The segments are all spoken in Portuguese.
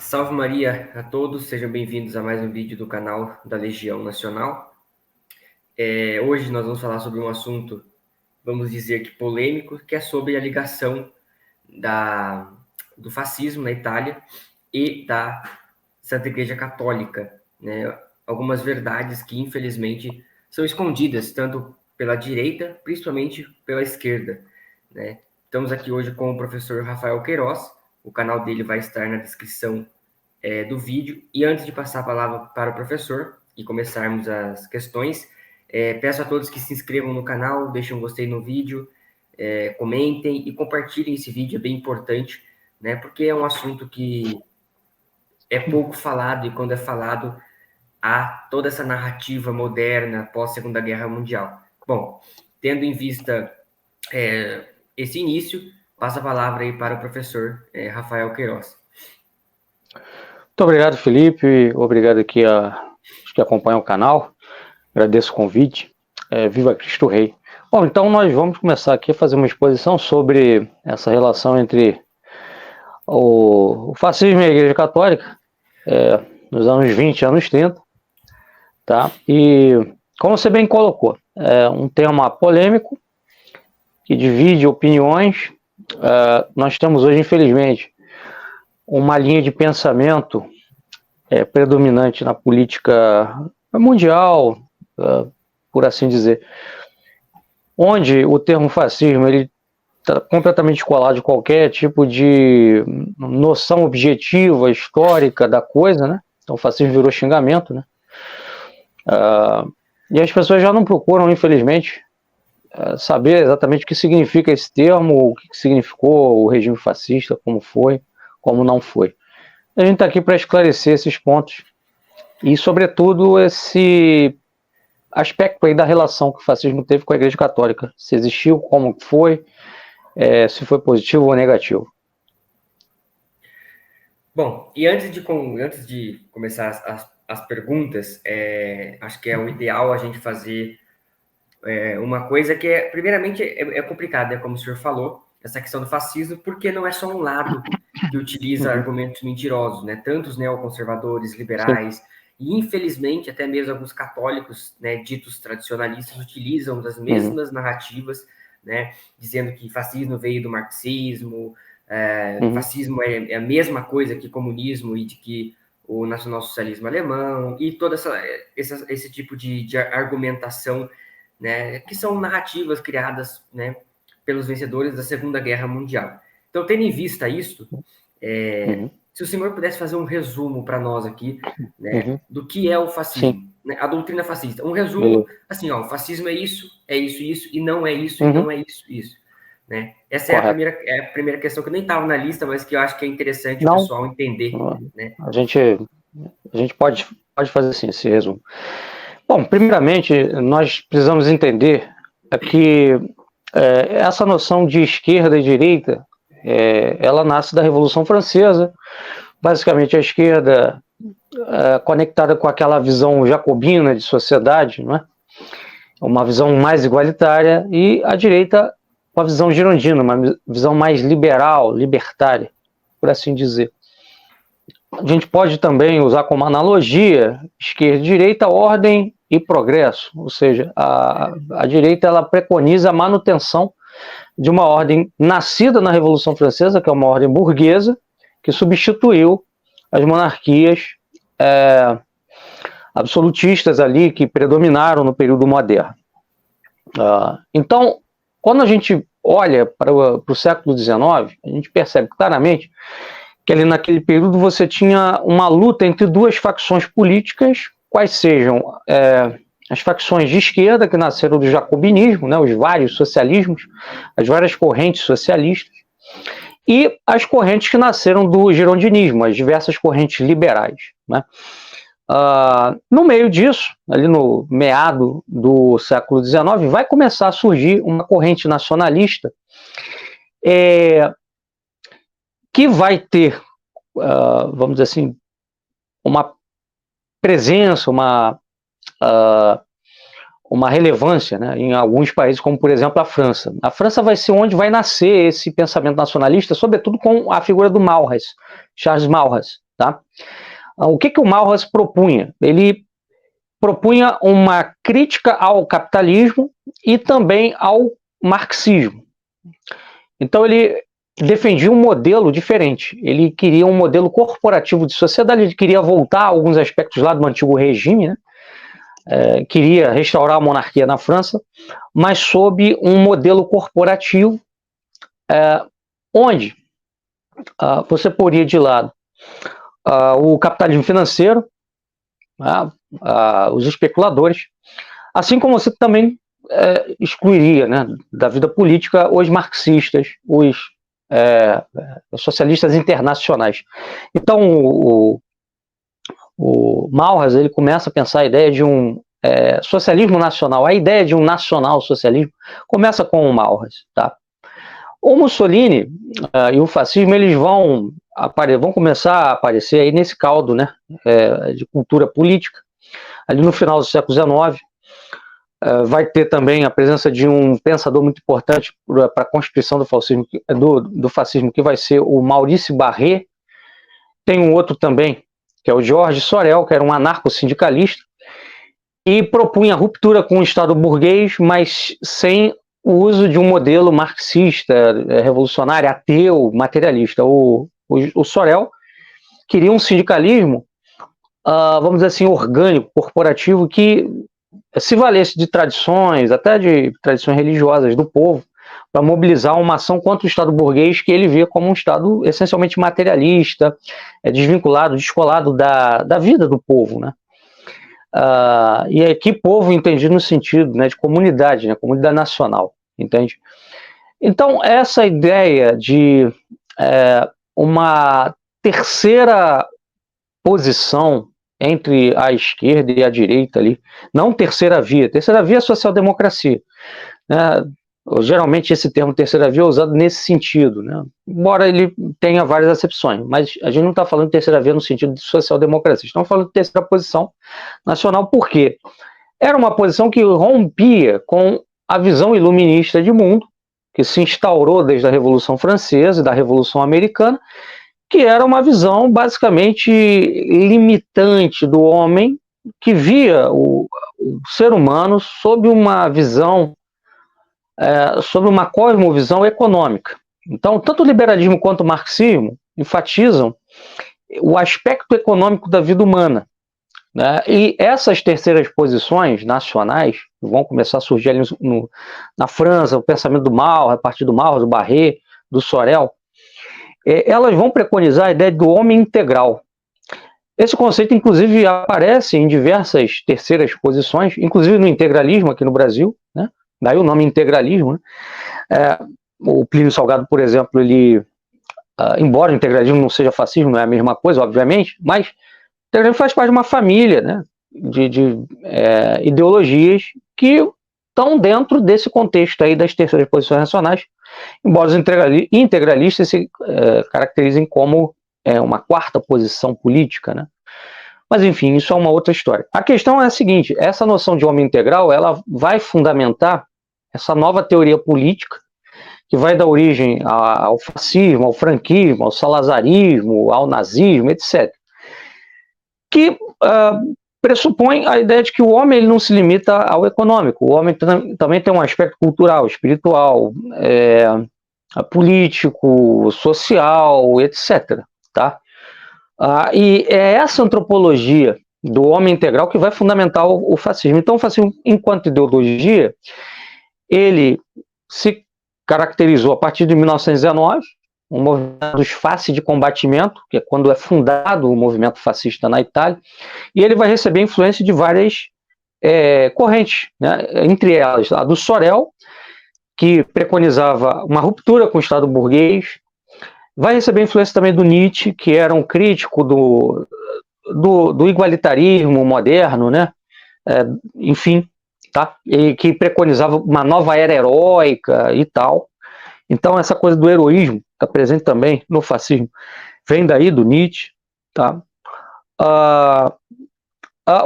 Salve Maria a todos, sejam bem-vindos a mais um vídeo do canal da Legião Nacional. Hoje nós vamos falar sobre um assunto, vamos dizer que polêmico, que é sobre a ligação do fascismo na Itália e da Santa Igreja Católica, né? Algumas verdades que infelizmente são escondidas, tanto pela direita, principalmente pela esquerda, né? Estamos aqui hoje com o professor Rafael Queiroz, o canal dele vai estar na descrição do vídeo. E antes de passar a palavra para o professor e começarmos as questões, peço a todos que se inscrevam no canal, deixem um gostei no vídeo, comentem e compartilhem esse vídeo, é bem importante, né? Porque é um assunto que é pouco falado, e quando é falado, há toda essa narrativa moderna pós-Segunda Guerra Mundial. Bom, tendo em vista esse início, passo a palavra aí para o professor Rafael Queiroz. Muito obrigado, Felipe. Obrigado aqui a que acompanham o canal. Agradeço o convite. Viva Cristo Rei. Bom, então nós vamos começar aqui a fazer uma exposição sobre essa relação entre o fascismo e a Igreja Católica nos anos 20, anos 30. Tá? E, como você bem colocou, é um tema polêmico que divide opiniões. Nós temos hoje, infelizmente, uma linha de pensamento predominante na política mundial, por assim dizer, onde o termo fascismo ele está completamente colado de qualquer tipo de noção objetiva, histórica da coisa, né? Então o fascismo virou xingamento, né? E as pessoas já não procuram, infelizmente, saber exatamente o que significa esse termo, o que significou o regime fascista, como foi, como não foi. A gente está aqui para esclarecer esses pontos e, sobretudo, esse aspecto aí da relação que o fascismo teve com a Igreja Católica. Se existiu, como foi, se foi positivo ou negativo. Bom, e antes de começar as perguntas, acho que é o ideal a gente fazer uma coisa que primeiramente, é complicada, como o senhor falou, essa questão do fascismo, porque não é só um lado que utiliza argumentos mentirosos, né? Tantos neoconservadores, liberais, sim, e infelizmente até mesmo alguns católicos, né, ditos tradicionalistas, utilizam das mesmas narrativas, né, dizendo que fascismo veio do marxismo, fascismo é a mesma coisa que comunismo e de que o nacionalsocialismo alemão, e todo esse tipo de argumentação, né, que são narrativas criadas, né, pelos vencedores da Segunda Guerra Mundial. Então, tendo em vista isso, se o senhor pudesse fazer um resumo para nós aqui, né, do que é o fascismo, né, a doutrina fascista. Um resumo, assim, ó, o fascismo é isso, e não é isso, e não é isso, né? Essa é a primeira questão que nem estava na lista, mas que eu acho que é interessante o pessoal entender. Né? A gente pode fazer assim, esse resumo. Bom, primeiramente, nós precisamos entender que essa noção de esquerda e direita, ela nasce da Revolução Francesa. Basicamente, a esquerda conectada com aquela visão jacobina de sociedade, não é? Uma visão mais igualitária, e a direita com a visão girondina, uma visão mais liberal, libertária, por assim dizer. A gente pode também usar como analogia esquerda e direita, ordem e progresso, ou seja, a direita ela preconiza a manutenção de uma ordem nascida na Revolução Francesa, que é uma ordem burguesa, que substituiu as monarquias absolutistas ali que predominaram no período moderno. Então, quando a gente olha para o século XIX, a gente percebe claramente que ali naquele período você tinha uma luta entre duas facções políticas, quais sejam as facções de esquerda, que nasceram do jacobinismo, né, os vários socialismos, as várias correntes socialistas, e as correntes que nasceram do girondinismo, as diversas correntes liberais. Né? No meio disso, ali no meado do século XIX, vai começar a surgir uma corrente nacionalista que vai ter, vamos dizer assim, uma presença, uma relevância, né, em alguns países, como por exemplo a França. A França vai ser onde vai nascer esse pensamento nacionalista, sobretudo com a figura do Maurras, Charles Maurras, tá? O que o Malthus propunha? Ele propunha uma crítica ao capitalismo e também ao marxismo. Então ele defendia um modelo diferente. Ele queria um modelo corporativo de sociedade, ele queria voltar a alguns aspectos lá do antigo regime, né? Queria restaurar a monarquia na França, mas sob um modelo corporativo, onde você poria de lado o capitalismo financeiro, os especuladores, assim como você também excluiria, né, da vida política os marxistas, os socialistas internacionais. Então o Malthus ele começa a pensar a ideia de um socialismo nacional. A ideia de um nacional-socialismo começa com o Malthus, tá? O Mussolini e o fascismo eles vão começar a aparecer aí nesse caldo, né, de cultura política, ali no final do século XIX. Vai ter também a presença de um pensador muito importante para a constituição do fascismo, que vai ser o Maurice Barré. Tem um outro também, que é o Georges Sorel, que era um anarco-sindicalista, e propunha a ruptura com o Estado burguês, mas sem o uso de um modelo marxista, revolucionário, ateu, materialista. O Sorel queria um sindicalismo, vamos dizer assim, orgânico, corporativo, que se valesse de tradições, até de tradições religiosas do povo, para mobilizar uma ação contra o Estado burguês, que ele via como um Estado essencialmente materialista, desvinculado, descolado da vida do povo, né? E aqui povo entendido no sentido, né, de comunidade, né, comunidade nacional, entende? Então essa ideia de uma terceira posição entre a esquerda e a direita ali, não terceira via é a social-democracia, né? Geralmente esse termo terceira via é usado nesse sentido, né? Embora ele tenha várias acepções, mas a gente não está falando de terceira via no sentido de social-democracia, estamos falando de terceira posição nacional, porque era uma posição que rompia com a visão iluminista de mundo, que se instaurou desde a Revolução Francesa e da Revolução Americana, que era uma visão basicamente limitante do homem, que via o ser humano sob uma visão, sob uma cosmovisão econômica. Então, tanto o liberalismo quanto o marxismo enfatizam o aspecto econômico da vida humana, né? E essas terceiras posições nacionais vão começar a surgir ali na França, o pensamento do Malthus, a partir do Malthus, do Barré, do Sorel, elas vão preconizar a ideia do homem integral. Esse conceito, inclusive, aparece em diversas terceiras posições, inclusive no integralismo aqui no Brasil, né? Daí o nome integralismo, né? O Plínio Salgado, por exemplo, ele, embora o integralismo não seja fascismo, não é a mesma coisa, obviamente, mas o integralismo faz parte de uma família, né, de ideologias que estão dentro desse contexto aí das terceiras posições nacionais, embora os integralistas se caracterizem como uma quarta posição política, né? Mas enfim, isso é uma outra história. A questão é a seguinte: essa noção de homem integral, ela vai fundamentar essa nova teoria política que vai dar origem ao fascismo, ao franquismo, ao salazarismo, ao nazismo, etc. Que pressupõe a ideia de que o homem ele não se limita ao econômico, o homem também tem um aspecto cultural, espiritual, político, social, etc. Tá? E é essa antropologia do homem integral que vai fundamentar o fascismo. Então, o fascismo, enquanto ideologia, ele se caracterizou a partir de 1919, um movimento dos fasci de combatimento, que é quando é fundado o movimento fascista na Itália, e ele vai receber influência de várias correntes, né? Entre elas a do Sorel, que preconizava uma ruptura com o Estado burguês, vai receber influência também do Nietzsche, que era um crítico do igualitarismo moderno, né? Enfim, tá? E que preconizava uma nova era heróica e tal. Então essa coisa do heroísmo está presente também no fascismo, vem daí do Nietzsche, tá?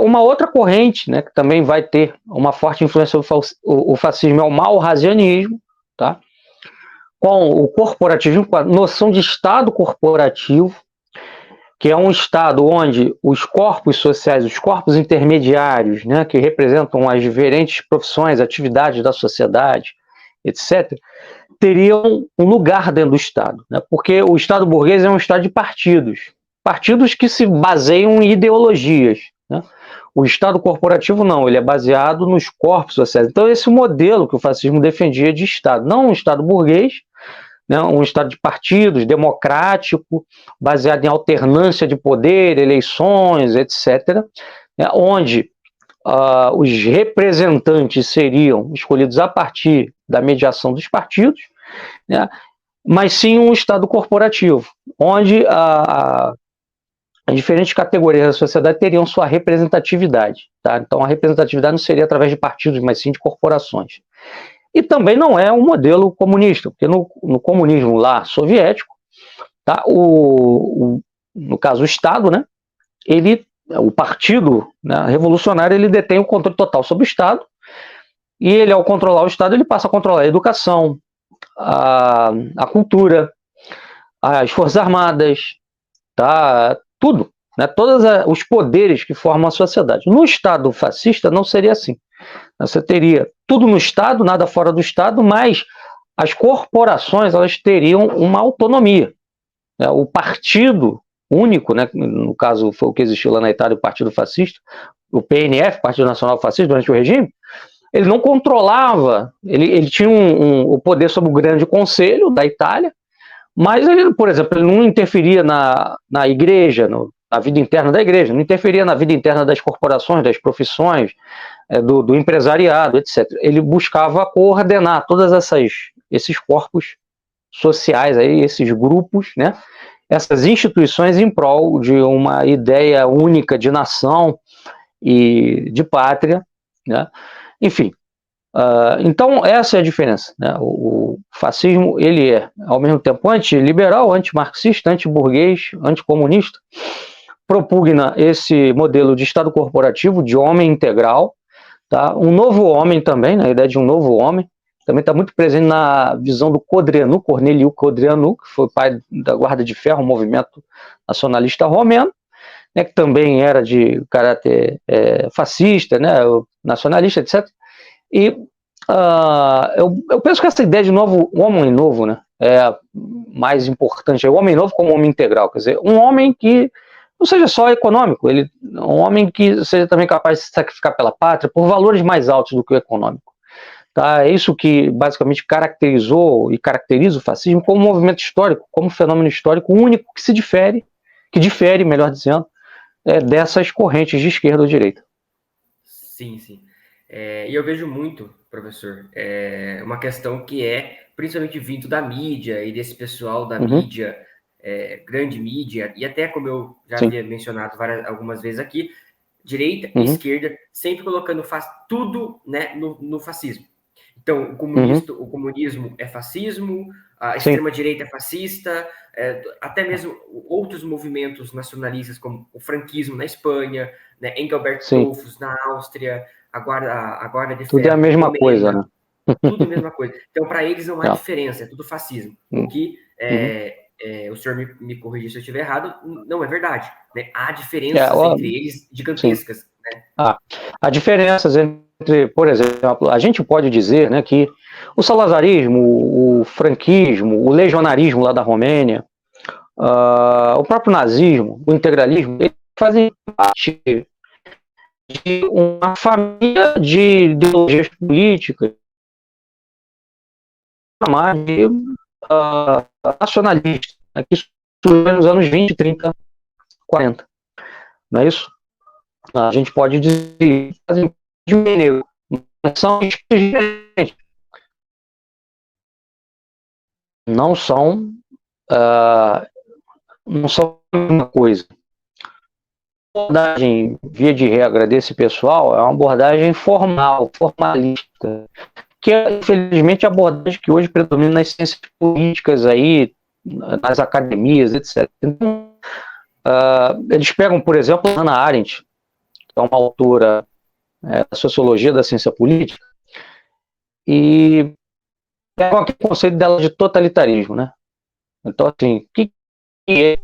Uma outra corrente, né, que também vai ter uma forte influência sobre o fascismo é o malrasianismo, tá? Com o corporativismo, com a noção de Estado corporativo, que é um Estado onde os corpos sociais, os corpos intermediários, né, que representam as diferentes profissões, atividades da sociedade, etc., teriam um lugar dentro do Estado, né, porque o Estado burguês é um Estado de partidos que se baseiam em ideologias, né? O Estado corporativo não, ele é baseado nos corpos sociais. Então esse modelo que o fascismo defendia de Estado, não um Estado burguês, né, um Estado de partidos, democrático, baseado em alternância de poder, eleições, etc., né, onde os representantes seriam escolhidos a partir da mediação dos partidos, né, mas sim um Estado corporativo, onde as diferentes categorias da sociedade teriam sua representatividade. Tá? Então, a representatividade não seria através de partidos, mas sim de corporações. E também não é um modelo comunista, porque no comunismo lá soviético, tá? No caso o Estado, né? O partido, né, revolucionário, ele detém o controle total sobre o Estado, e ele, ao controlar o Estado, ele passa a controlar a educação, a cultura, as Forças Armadas, tá? Tudo, né? Todos os poderes que formam a sociedade. No Estado fascista não seria assim. Você teria tudo no Estado, nada fora do Estado, mas as corporações elas teriam uma autonomia. Né? O partido único, né? No caso foi o que existiu lá na Itália, o Partido Fascista, o PNF, Partido Nacional Fascista, durante o regime, ele não controlava, ele tinha o poder sobre o Grande Conselho da Itália, mas ele, por exemplo, ele não interferia na igreja, na vida interna da igreja, não interferia na vida interna das corporações, das profissões, do empresariado, etc. Ele buscava coordenar todas esses corpos sociais, aí, esses grupos, né? Essas instituições em prol de uma ideia única de nação e de pátria, né? Enfim, então essa é a diferença, né? O fascismo ele é ao mesmo tempo antiliberal, antimarxista, antiburguês, anticomunista, propugna esse modelo de Estado corporativo, de homem integral, tá? Um novo homem também, né? A ideia de um novo homem, também está muito presente na visão do Codreanu, Corneliu Codreanu, que foi pai da Guarda de Ferro, um movimento nacionalista romeno, né, que também era de caráter fascista, né, nacionalista, etc. E eu penso que essa ideia de novo homem novo, né, é mais importante, é o homem novo como homem integral, quer dizer, um homem que não seja só econômico, um homem que seja também capaz de se sacrificar pela pátria por valores mais altos do que o econômico. Tá? É isso que basicamente caracterizou e caracteriza o fascismo como um movimento histórico, como um fenômeno histórico único que difere, melhor dizendo, dessas correntes de esquerda ou direita. Sim, sim. E eu vejo muito, professor, uma questão que principalmente vindo da mídia e desse pessoal da mídia, grande mídia, e até como eu já havia mencionado algumas vezes aqui, direita e esquerda, sempre colocando tudo, né, no fascismo. Então, o comunismo é fascismo, a extrema-direita é fascista, até mesmo outros movimentos nacionalistas, como o franquismo na Espanha, né, Engelbert Dollfuss na Áustria, a Guarda de Ferro. Tudo é a mesma coisa, né? Tudo a mesma coisa. Então, para eles não há diferença, é tudo fascismo. O que o senhor me corrigir se eu estiver errado, não é verdade. Né? Há diferenças entre eles gigantescas. Né? Há diferenças entre, por exemplo, a gente pode dizer, né, que o salazarismo, o franquismo, o legionarismo lá da Romênia, o próprio nazismo, o integralismo, eles fazem parte de uma família de ideologias políticas de nacionalistas, né, que surgiu nos anos 20, 30, 40. Não é isso? A gente pode dizer que fazem de um negro, são diferentes. Não são a mesma coisa. A abordagem, via de regra, desse pessoal é uma abordagem formal, formalista, que é, infelizmente, a abordagem que hoje predomina nas ciências políticas, aí, nas academias, etc. Então, eles pegam, por exemplo, Hannah Arendt, que é uma autora da sociologia da ciência política, e pegam aquele conceito dela de totalitarismo, né? Então, assim, o que é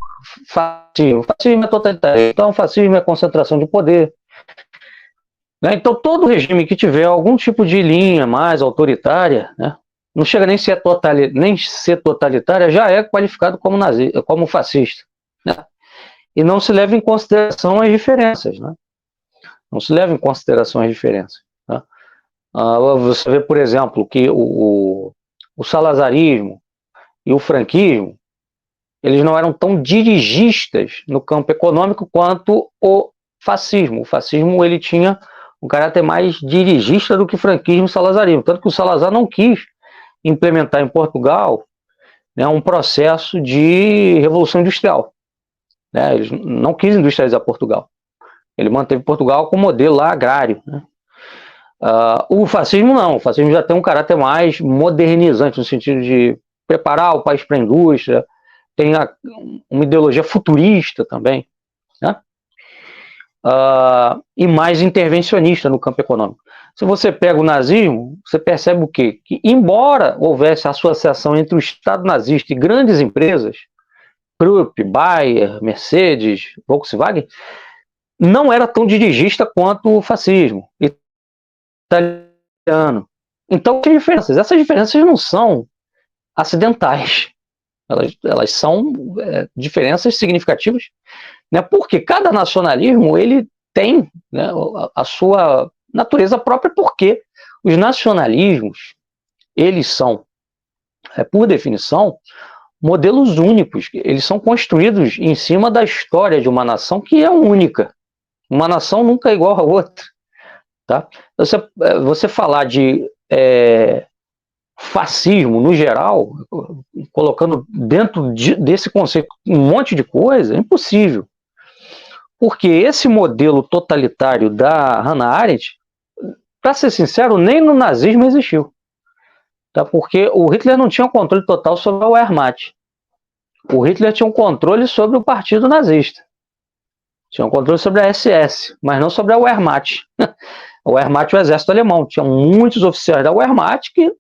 fascismo. Fascismo é totalitário, então fascismo é concentração de poder. Né? Então, todo regime que tiver algum tipo de linha mais autoritária, né, não chega nem ser totalitária, já é qualificado como como fascista. Né? E não se leva em consideração as diferenças. Né? Não se leva em consideração as diferenças. Né? Você vê, por exemplo, que o salazarismo e o franquismo, eles não eram tão dirigistas no campo econômico quanto o fascismo. O fascismo ele tinha um caráter mais dirigista do que o franquismo e o salazarismo. Tanto que o Salazar não quis implementar em Portugal, né, um processo de revolução industrial. Né? Ele não quis industrializar Portugal. Ele manteve Portugal com modelo lá agrário. Né? O fascismo não. O fascismo já tem um caráter mais modernizante, no sentido de preparar o país para a indústria, tem uma ideologia futurista também, né? E mais intervencionista no campo econômico. Se você pega o nazismo, você percebe o quê? Que embora houvesse associação entre o Estado nazista e grandes empresas, Krupp, Bayer, Mercedes, Volkswagen, não era tão dirigista quanto o fascismo italiano. Então, que diferenças? Essas diferenças não são acidentais. Elas são diferenças significativas, né? Porque cada nacionalismo ele tem, né, a sua natureza própria, porque os nacionalismos eles são, por definição, modelos únicos. Eles são construídos em cima da história de uma nação que é única. Uma nação nunca é igual a outra. Tá? Você falar de fascismo no geral, colocando dentro desse conceito um monte de coisa, é impossível. Porque esse modelo totalitário da Hannah Arendt, para ser sincero, nem no nazismo existiu. Tá? Porque o Hitler não tinha um controle total sobre a Wehrmacht. O Hitler tinha um controle sobre o partido nazista. Tinha um controle sobre a SS, mas não sobre a Wehrmacht. A Wehrmacht, o exército alemão. Tinha muitos oficiais da Wehrmacht que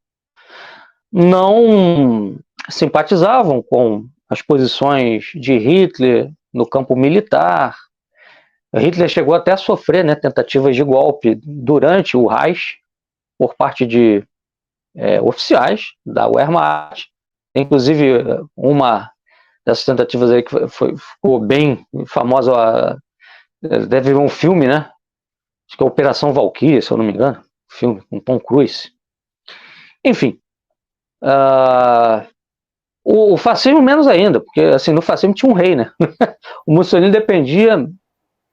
não simpatizavam com as posições de Hitler no campo militar. Hitler chegou até a sofrer, né, tentativas de golpe durante o Reich por parte de oficiais da Wehrmacht. Inclusive, uma dessas tentativas aí que ficou bem famosa, deve ver um filme, né? Acho que é Operação Valkyrie, se eu não me engano, filme com Tom Cruise. Enfim, o fascismo menos ainda, porque assim, no fascismo tinha um rei, né? O Mussolini dependia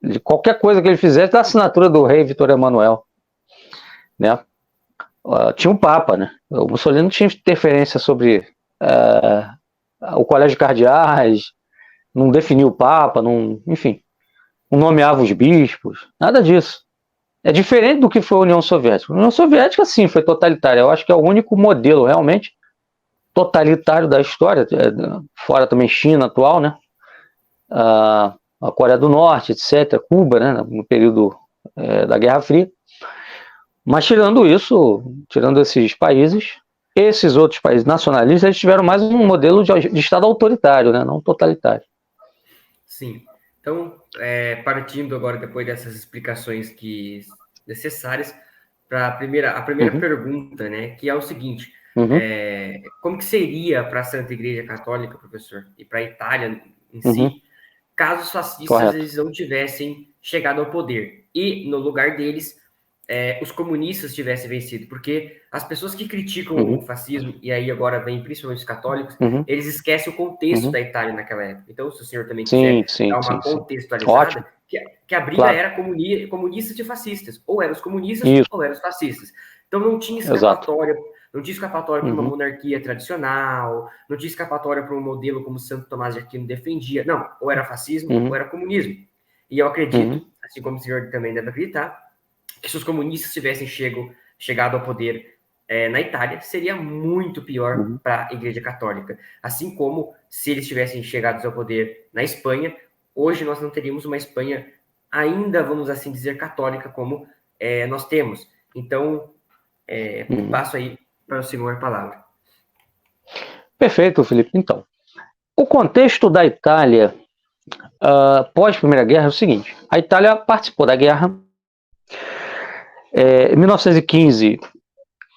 de qualquer coisa que ele fizesse da assinatura do rei Vitor Emanuel, né? Tinha um papa, né? O Mussolini não tinha interferência sobre o colégio de cardeais, não definia o papa, não, enfim, não nomeava os bispos, nada disso. É diferente do que foi a União Soviética. A União Soviética, sim, foi totalitária. Eu acho que é o único modelo realmente totalitário da história, fora também China atual, né? A Coreia do Norte, etc., Cuba, né? No período da Guerra Fria. Mas tirando isso, tirando esses outros países nacionalistas, eles tiveram mais um modelo de Estado autoritário, né? Não totalitário. Sim. Então, partindo agora, depois dessas explicações necessárias, para a primeira pergunta, né, que é o seguinte, como que seria para a Santa Igreja Católica, professor, e para a Itália em si, caso os fascistas eles não tivessem chegado ao poder e, no lugar deles, os comunistas tivessem vencido? Porque as pessoas que criticam o fascismo, e aí agora vem principalmente os católicos, eles esquecem o contexto da Itália naquela época. Então, se o senhor também quiser dar uma contextualizada, que a briga era comunistas e fascistas. Ou eram os comunistas, ou eram os fascistas. Então, não tinha escapatória. Não tinha escapatória para uma monarquia tradicional, não tinha escapatória para um modelo como Santo Tomás de Aquino defendia. Não, ou era fascismo, ou era comunismo. E eu acredito, assim como o senhor também deve acreditar, que se os comunistas tivessem chegado ao poder na Itália, seria muito pior para a Igreja Católica. Assim como se eles tivessem chegado ao poder na Espanha, hoje nós não teríamos uma Espanha ainda, vamos assim dizer, católica como nós temos. Então, passo aí para o senhor a palavra. Perfeito, Felipe. Então, o contexto da Itália pós Primeira Guerra é o seguinte: a Itália participou da guerra. Em 1915,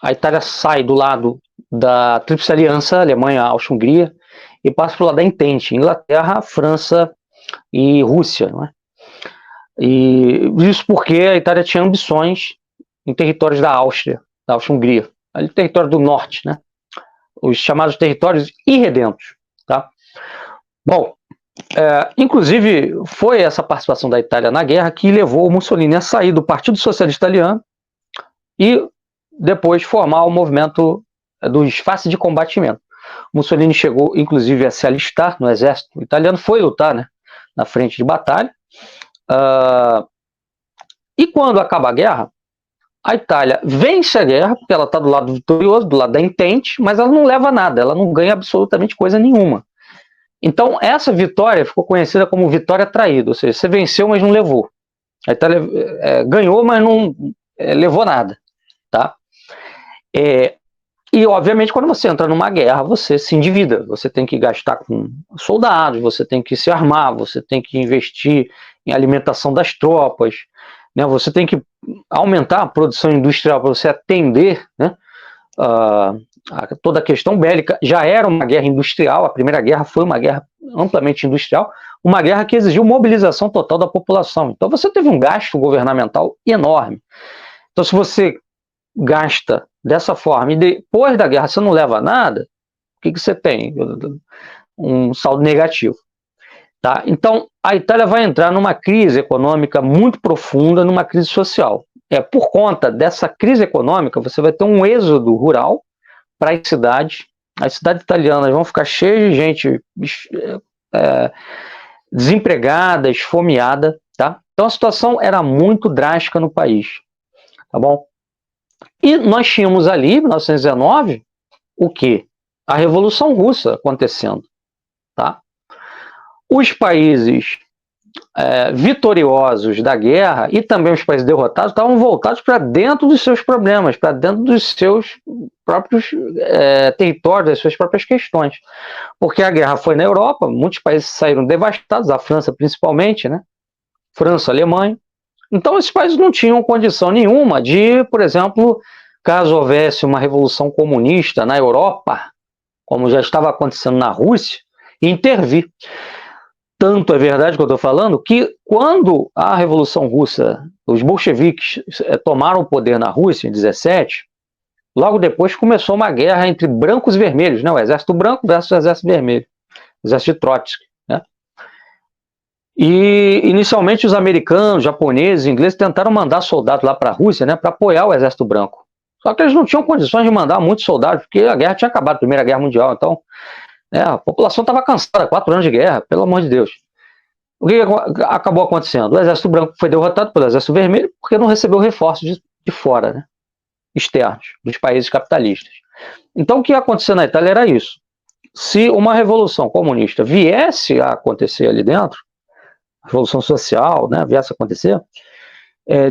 a Itália sai do lado da Tríplice Aliança, Alemanha, Áustria, Hungria, e passa para o lado da Entente, Inglaterra, França e Rússia. Não é? E isso porque a Itália tinha ambições em territórios da Áustria-Hungria, ali território do norte, né? Os chamados territórios irredentos. Tá? Bom, inclusive foi essa participação da Itália na guerra que levou o Mussolini a sair do Partido Socialista Italiano e depois formar o movimento dos Faces de Combatimento. Mussolini chegou, inclusive, a se alistar no exército italiano, foi lutar, né, na frente de batalha. E quando acaba a guerra, a Itália vence a guerra, porque ela está do lado vitorioso, do lado da Entente, mas ela não leva nada, ela não ganha absolutamente coisa nenhuma. Então, essa vitória ficou conhecida como vitória traída, ou seja, você venceu, mas não levou. A Itália ganhou, mas não levou nada. Tá? E, obviamente, quando você entra numa guerra, você se endivida, você tem que gastar com soldados, você tem que se armar, você tem que investir em alimentação das tropas, né? Você tem que aumentar a produção industrial para você atender, né, toda a questão bélica. Já era uma guerra industrial, a Primeira Guerra foi uma guerra amplamente industrial, uma guerra que exigiu mobilização total da população. Então você teve um gasto governamental enorme. Então se você gasta dessa forma e depois da guerra você não leva nada, o que você tem? Um saldo negativo. Tá? Então a Itália vai entrar numa crise econômica muito profunda, numa crise social. Por conta dessa crise econômica, você vai ter um êxodo rural para as cidades italianas vão ficar cheias de gente desempregada, esfomeada. Tá? Então a situação era muito drástica no país. Tá bom? E nós tínhamos ali, em 1919, o quê? A Revolução Russa acontecendo. Tá? Os países vitoriosos da guerra e também os países derrotados estavam voltados para dentro dos seus problemas, para dentro dos seus próprios territórios, das suas próprias questões. Porque a guerra foi na Europa, muitos países saíram devastados, a França principalmente, né? França, Alemanha. Então esses países não tinham condição nenhuma de, por exemplo, caso houvesse uma revolução comunista na Europa, como já estava acontecendo na Rússia, intervir. Tanto é verdade que eu estou falando que quando a Revolução Russa, os bolcheviques tomaram o poder na Rússia em 17, logo depois começou uma guerra entre brancos e vermelhos, né? O exército branco versus o exército vermelho, o exército de Trotsky. Né? E inicialmente os americanos, japoneses, ingleses tentaram mandar soldados lá para a Rússia, né, para apoiar o exército branco. Só que eles não tinham condições de mandar muitos soldados, porque a guerra tinha acabado, a Primeira Guerra Mundial, então a população estava cansada, 4 anos de guerra, pelo amor de Deus. O que acabou acontecendo? O exército branco foi derrotado pelo exército vermelho porque não recebeu reforços de fora, né? Externos, dos países capitalistas. Então o que ia acontecer na Itália era isso. Se uma revolução comunista viesse a acontecer ali dentro, revolução social, né, viesse a acontecer,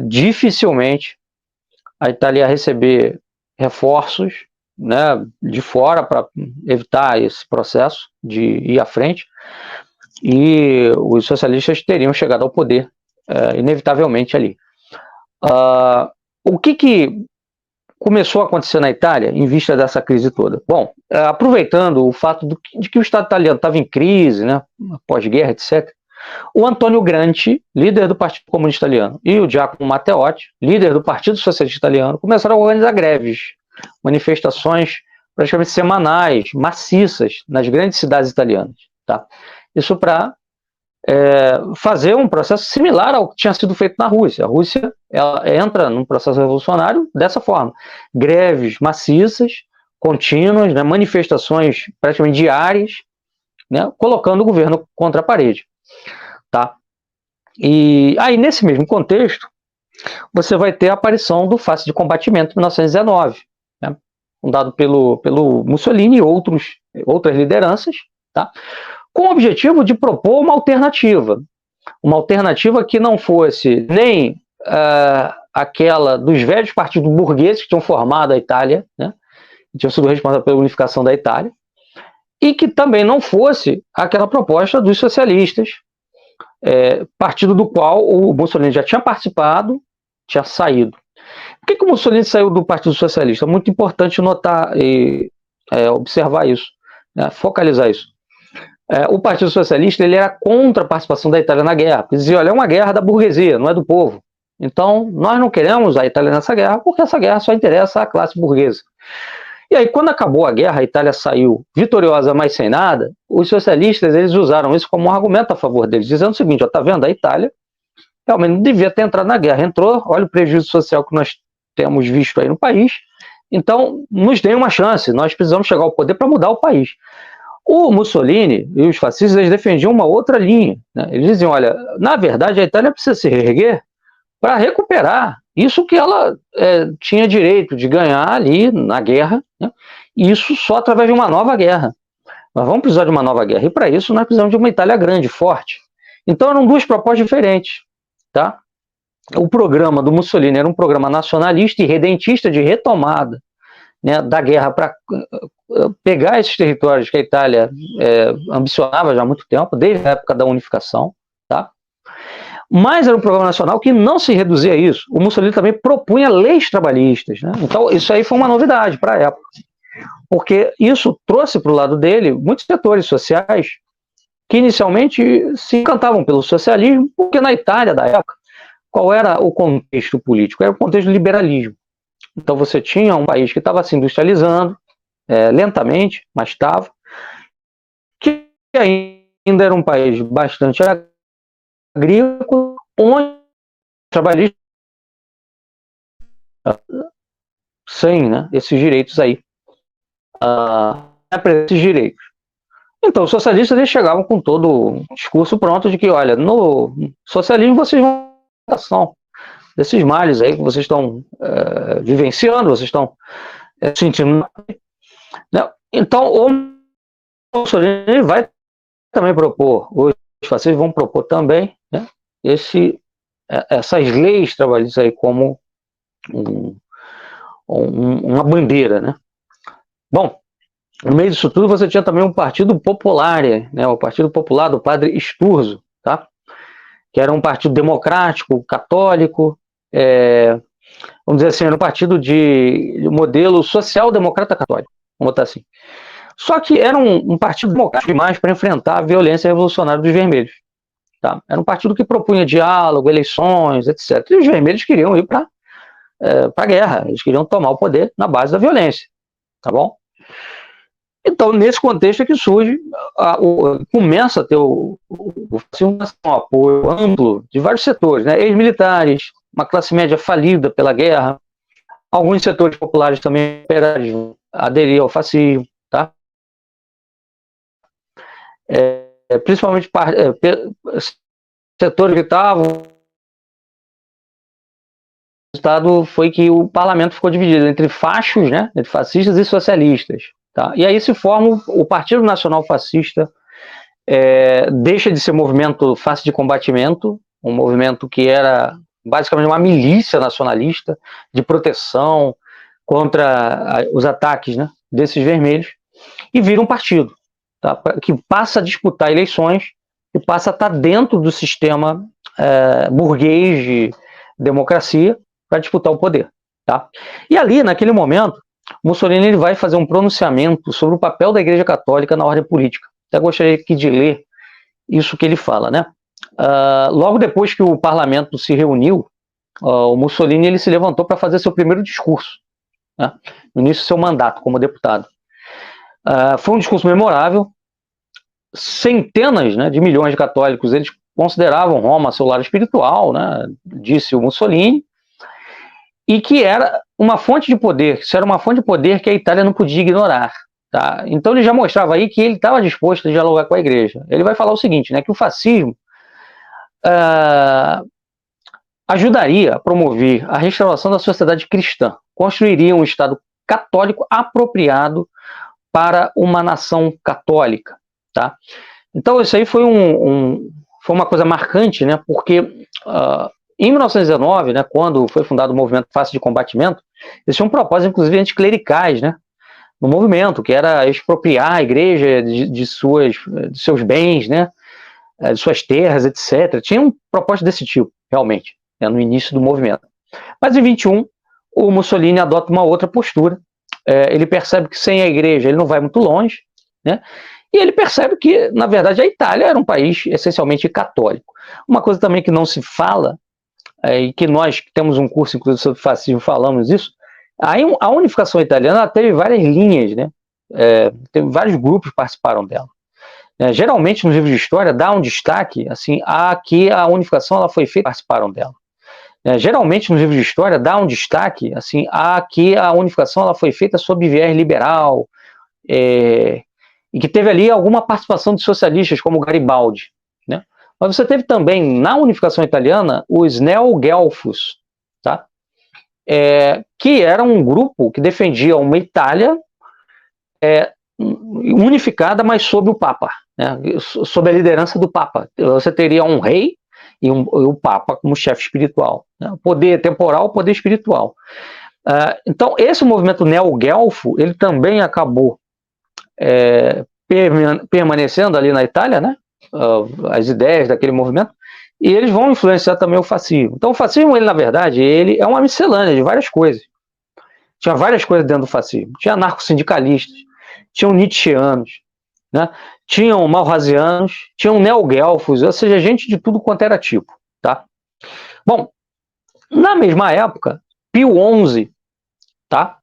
dificilmente a Itália ia receber reforços, né, de fora para evitar esse processo de ir à frente, e os socialistas teriam chegado ao poder inevitavelmente ali. O que começou a acontecer na Itália em vista dessa crise toda? Bom, aproveitando o fato de que o Estado italiano estava em crise, né, pós-guerra, etc., o Antônio Gramsci, líder do Partido Comunista Italiano, e o Giacomo Matteotti, líder do Partido Socialista Italiano, começaram a organizar greves, manifestações praticamente semanais, maciças, nas grandes cidades italianas. Tá? Isso para fazer um processo similar ao que tinha sido feito na Rússia. A Rússia ela entra num processo revolucionário dessa forma. Greves maciças, contínuas, né, manifestações praticamente diárias, né, colocando o governo contra a parede. Tá? E aí, nesse mesmo contexto, você vai ter a aparição do Face de Combatimento em 1919, né, fundado pelo Mussolini e outras lideranças, tá? Com o objetivo de propor uma alternativa que não fosse nem aquela dos velhos partidos burgueses que tinham formado a Itália, né, que tinham sido responsáveis pela unificação da Itália, e que também não fosse aquela proposta dos socialistas, partido do qual o Mussolini já tinha participado, tinha saído. Por que o Mussolini saiu do Partido Socialista? Muito importante notar e observar isso, né, focalizar isso. O Partido Socialista ele era contra a participação da Itália na guerra. Ele dizia, olha, é uma guerra da burguesia, não é do povo. Então, nós não queremos a Itália nessa guerra, porque essa guerra só interessa à classe burguesa. E aí, quando acabou a guerra, a Itália saiu vitoriosa, mas sem nada, os socialistas eles usaram isso como um argumento a favor deles, dizendo o seguinte, tá vendo, a Itália realmente não devia ter entrado na guerra, entrou, olha o prejuízo social que nós temos visto aí no país, então nos deem uma chance, nós precisamos chegar ao poder para mudar o país. O Mussolini e os fascistas eles defendiam uma outra linha, né? Eles diziam, olha, na verdade a Itália precisa se reerguer para recuperar isso que ela tinha direito de ganhar ali na guerra, né? E isso só através de uma nova guerra. Nós vamos precisar de uma nova guerra, e para isso nós precisamos de uma Itália grande, forte. Então eram duas propostas diferentes, tá? O programa do Mussolini era um programa nacionalista e redentista de retomada, né, da guerra para pegar esses territórios que a Itália ambicionava já há muito tempo, desde a época da unificação, tá? Mas era um programa nacional que não se reduzia a isso. O Mussolini também propunha leis trabalhistas, né? Então isso aí foi uma novidade para a época, porque isso trouxe para o lado dele muitos setores sociais que inicialmente se encantavam pelo socialismo, porque na Itália da época, qual era o contexto político? Era o contexto do liberalismo. Então você tinha um país que estava se industrializando, lentamente, mas estava, que ainda era um país bastante agrícola, onde trabalhistas sem, né, esses direitos aí, esses direitos. Então os socialistas eles chegavam com todo o discurso pronto de que, olha, no socialismo vocês vão ter ação desses males aí que vocês estão vivenciando, vocês estão sentindo, né? Então o Mussolini vai também propor, os fascistas vão propor também, né, essas leis trabalhistas aí como uma bandeira, né? Bom, no meio disso tudo você tinha também um Partido Popular, né, o Partido Popular do padre Sturzo, tá? Que era um partido democrático, católico, vamos dizer assim, era um partido de modelo social-democrata católico, vamos botar assim. Só que era um partido democrático demais para enfrentar a violência revolucionária dos vermelhos. Tá? Era um partido que propunha diálogo, eleições, etc. E os vermelhos queriam ir para a guerra, eles queriam tomar o poder na base da violência. Tá bom? Então, nesse contexto é que surge, começa a ter um apoio amplo de vários setores, né? Ex-militares, uma classe média falida pela guerra, alguns setores populares também aderiam ao fascismo, tá? Principalmente setores que estavam. O resultado foi que o parlamento ficou dividido entre fachos, né, entre fascistas e socialistas. Tá? E aí se forma o Partido Nacional Fascista, deixa de ser movimento fácil de combatimento, um movimento que era basicamente uma milícia nacionalista de proteção contra os ataques, né, desses vermelhos, e vira um partido, tá, que passa a disputar eleições e passa a estar dentro do sistema burguês de democracia para disputar o poder. Tá? E ali, naquele momento, Mussolini ele vai fazer um pronunciamento sobre o papel da Igreja Católica na ordem política. Até gostaria aqui de ler isso que ele fala, né? Logo depois que o parlamento se reuniu, o Mussolini ele se levantou para fazer seu primeiro discurso, né, no início do seu mandato como deputado. Foi um discurso memorável. Centenas, né, de milhões de católicos eles consideravam Roma seu lar espiritual, né, disse o Mussolini, e que era uma fonte de poder, isso era uma fonte de poder que a Itália não podia ignorar. Tá? Então ele já mostrava aí que ele estava disposto a dialogar com a igreja. Ele vai falar o seguinte, né, que o fascismo ajudaria a promover a restauração da sociedade cristã, construiria um Estado católico apropriado para uma nação católica. Tá? Então isso aí foi uma coisa marcante, né, porque em 1919, né, quando foi fundado o movimento Face de Combatimento, eles tinham um propósito, inclusive, anticlericais, né, no movimento, que era expropriar a igreja de seus bens, né, de suas terras, etc. Tinha uma proposta desse tipo, realmente, no início do movimento. Mas em 21, o Mussolini adota uma outra postura. Ele percebe que sem a igreja ele não vai muito longe, né? E ele percebe que, na verdade, a Itália era um país essencialmente católico. Uma coisa também que não se fala, e que nós que temos um curso, inclusive, sobre fascismo, falamos isso, a unificação italiana teve várias linhas, né? Teve vários grupos que participaram dela. Geralmente, nos livros de história, dá um destaque assim, a que a unificação ela foi feita, participaram dela. Geralmente, nos livros de história, dá um destaque assim, a que a unificação ela foi feita sob viés liberal, e que teve ali alguma participação de socialistas, como Garibaldi. Né? Mas você teve também, na unificação italiana, os neoguelfos, tá? Que era um grupo que defendia uma Itália unificada, mas sob o Papa, né? Sob a liderança do Papa. Você teria um rei e o Papa como chefe espiritual. Né? Poder temporal, poder espiritual. Então, esse movimento neoguelfo, ele também acabou permanecendo ali na Itália, né? As ideias daquele movimento, e eles vão influenciar também o fascismo. Então, o fascismo, ele, na verdade, ele é uma miscelânea de várias coisas. Tinha várias coisas dentro do fascismo. Tinha anarco-sindicalistas, tinham nietzscheanos, né? Tinham malrasianos, tinham neoguelfos, ou seja, gente de tudo quanto era tipo. Tá? Bom, na mesma época, Pio XI, tá?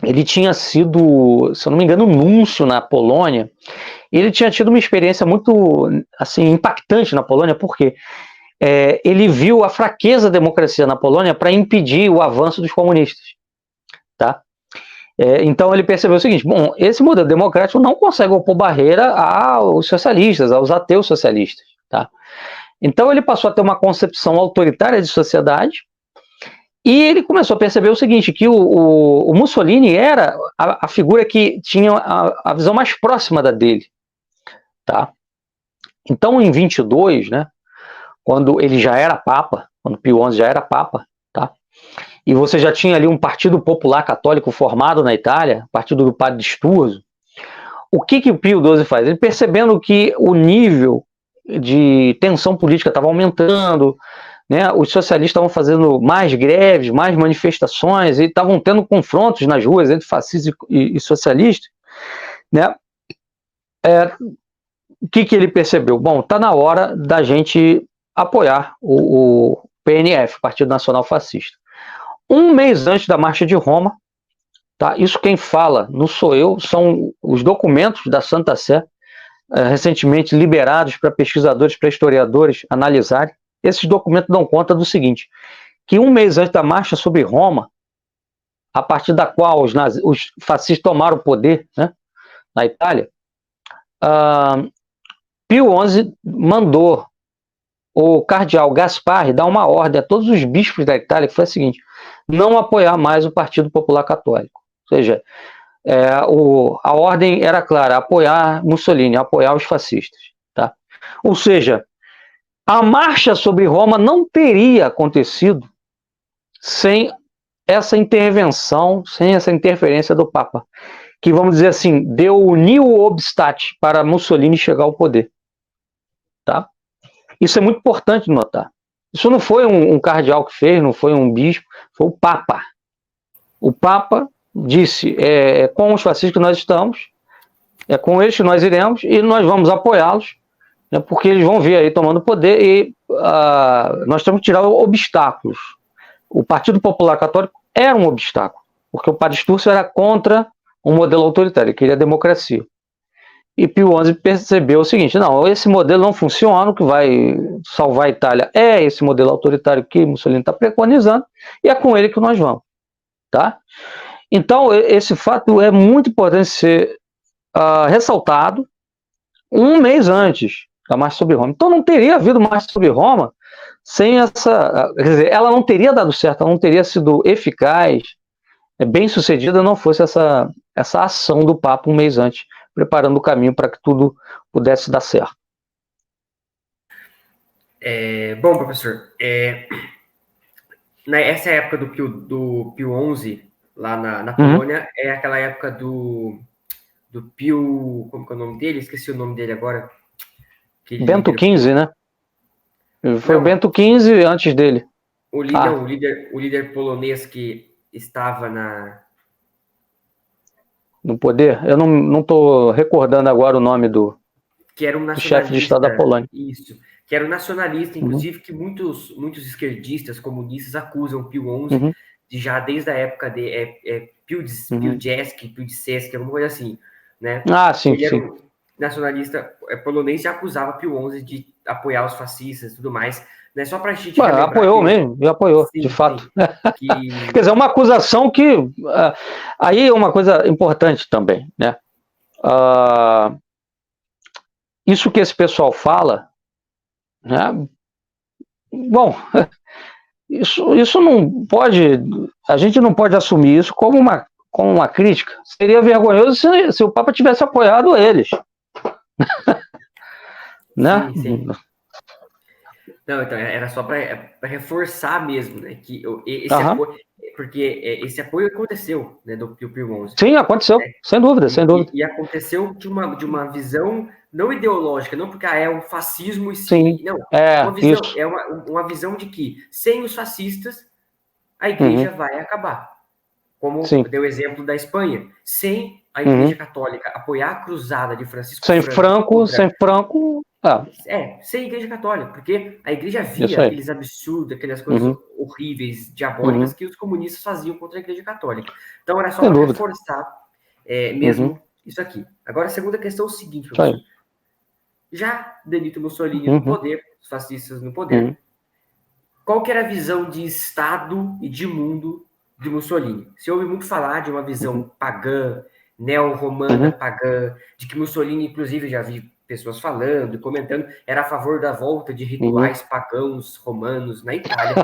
Ele tinha sido, se eu não me engano, núncio na Polônia. Ele tinha tido uma experiência muito assim, impactante na Polônia, porque ele viu a fraqueza da democracia na Polônia para impedir o avanço dos comunistas. Tá? Então ele percebeu o seguinte: bom, esse modelo democrático não consegue opor barreira aos socialistas, aos ateus socialistas. Tá? Então ele passou a ter uma concepção autoritária de sociedade, e ele começou a perceber o seguinte, que o Mussolini era a figura que tinha a visão mais próxima da dele. Tá? Então, em 22, né, quando ele já era Papa, quando Pio XI já era Papa, tá? E você já tinha ali um Partido Popular Católico formado na Itália, Partido do Padre Sturzo, o que o Pio XII faz? Ele percebendo que o nível de tensão política estava aumentando, né, os socialistas estavam fazendo mais greves, mais manifestações, e estavam tendo confrontos nas ruas entre fascistas e socialistas, né? O que ele percebeu? Bom, está na hora da gente apoiar o PNF, Partido Nacional Fascista. Um mês antes da Marcha de Roma, tá? Isso quem fala não sou eu, são os documentos da Santa Sé, recentemente liberados para pesquisadores, para historiadores analisarem. Esses documentos dão conta do seguinte, que um mês antes da Marcha sobre Roma, a partir da qual os fascistas tomaram o poder, né, na Itália, Pio XI mandou o cardeal Gasparri dar uma ordem a todos os bispos da Itália, que foi a seguinte: não apoiar mais o Partido Popular Católico. Ou seja, a ordem era clara: apoiar Mussolini, apoiar os fascistas. Tá? Ou seja, a marcha sobre Roma não teria acontecido sem essa intervenção, sem essa interferência do Papa, que, vamos dizer assim, deu o nihil obstat para Mussolini chegar ao poder. Tá? Isso é muito importante notar. Isso não foi um cardeal que fez, não foi um bispo, foi o Papa. O Papa disse, com os fascistas que nós estamos, é com eles que nós iremos e nós vamos apoiá-los, né, porque eles vão vir aí tomando poder e nós temos que tirar obstáculos. O Partido Popular Católico era um obstáculo, porque o Padre Sturzo era contra um modelo autoritário, ele queria democracia. E Pio XI percebeu o seguinte: não, esse modelo não funciona, o que vai salvar a Itália é esse modelo autoritário que Mussolini está preconizando, e é com ele que nós vamos. Tá? Então, esse fato é muito importante ser ressaltado um mês antes da Marcha sobre Roma. Então, não teria havido Marcha sobre Roma sem essa... Quer dizer, ela não teria dado certo, ela não teria sido eficaz, bem sucedida, não fosse essa ação do Papa um mês antes, preparando o caminho para que tudo pudesse dar certo. Bom, professor, essa época do Pio XI, lá na Polônia, é aquela época do Pio... Como que é o nome dele? Esqueci o nome dele agora. aquele Bento líder. XV, né? Foi o Não, Bento XV antes dele. não, Ah, o líder polonês que estava no poder. Eu não estou recordando agora o nome que era um do chefe de Estado da nacionalista, Polônia. isso, que era um nacionalista, Uhum, inclusive, que muitos esquerdistas, comunistas, acusam Pio XI uhum, de já desde a época de uhum. Piłsudski, alguma coisa assim, né? Ah, sim, Ele era sim. um nacionalista polonês e acusava Pio XI de apoiar os fascistas e tudo mais, né? Só para a gente Mas relembrar apoiou que, mesmo, e apoiou, de sim, fato. sim, Quer que dizer, uma acusação que. Aí é uma coisa importante também, né? Ah, isso que esse pessoal fala, né? Bom, isso não pode. A gente não pode assumir isso como uma crítica. Seria vergonhoso se o Papa tivesse apoiado eles, né? sim, sim. Não, então era só para reforçar mesmo, né, que esse Aham. apoio, porque esse apoio aconteceu, né, do Pio XI, Sim, aconteceu, né, sem dúvida, sem dúvida. e aconteceu de uma visão não ideológica, não porque é um fascismo Sim, não, uma visão isso. é uma visão de que sem os fascistas a igreja Uhum, vai acabar, como sim. deu o exemplo da Espanha, sem a Igreja Uhum. Católica apoiar a cruzada de Francisco Franco Sem contra Franco, sem igreja católica, porque a igreja via isso aí. aqueles absurdos, aquelas coisas Uhum, horríveis, diabólicas uhum, que os comunistas faziam contra a igreja católica. Então era só sem para dúvida. reforçar Uhum, mesmo isso aqui. Agora, a segunda questão é o seguinte, isso aí. professor. Já Benito Mussolini no Uhum, poder, os fascistas no uhum, poder, qual que era a visão de Estado e de mundo de Mussolini? Se ouve muito falar de uma uhum, visão pagã, neo-romana uhum, pagã, de que Mussolini, inclusive, já vi pessoas falando e comentando, era a favor da volta de uhum. rituais pagãos romanos na Itália.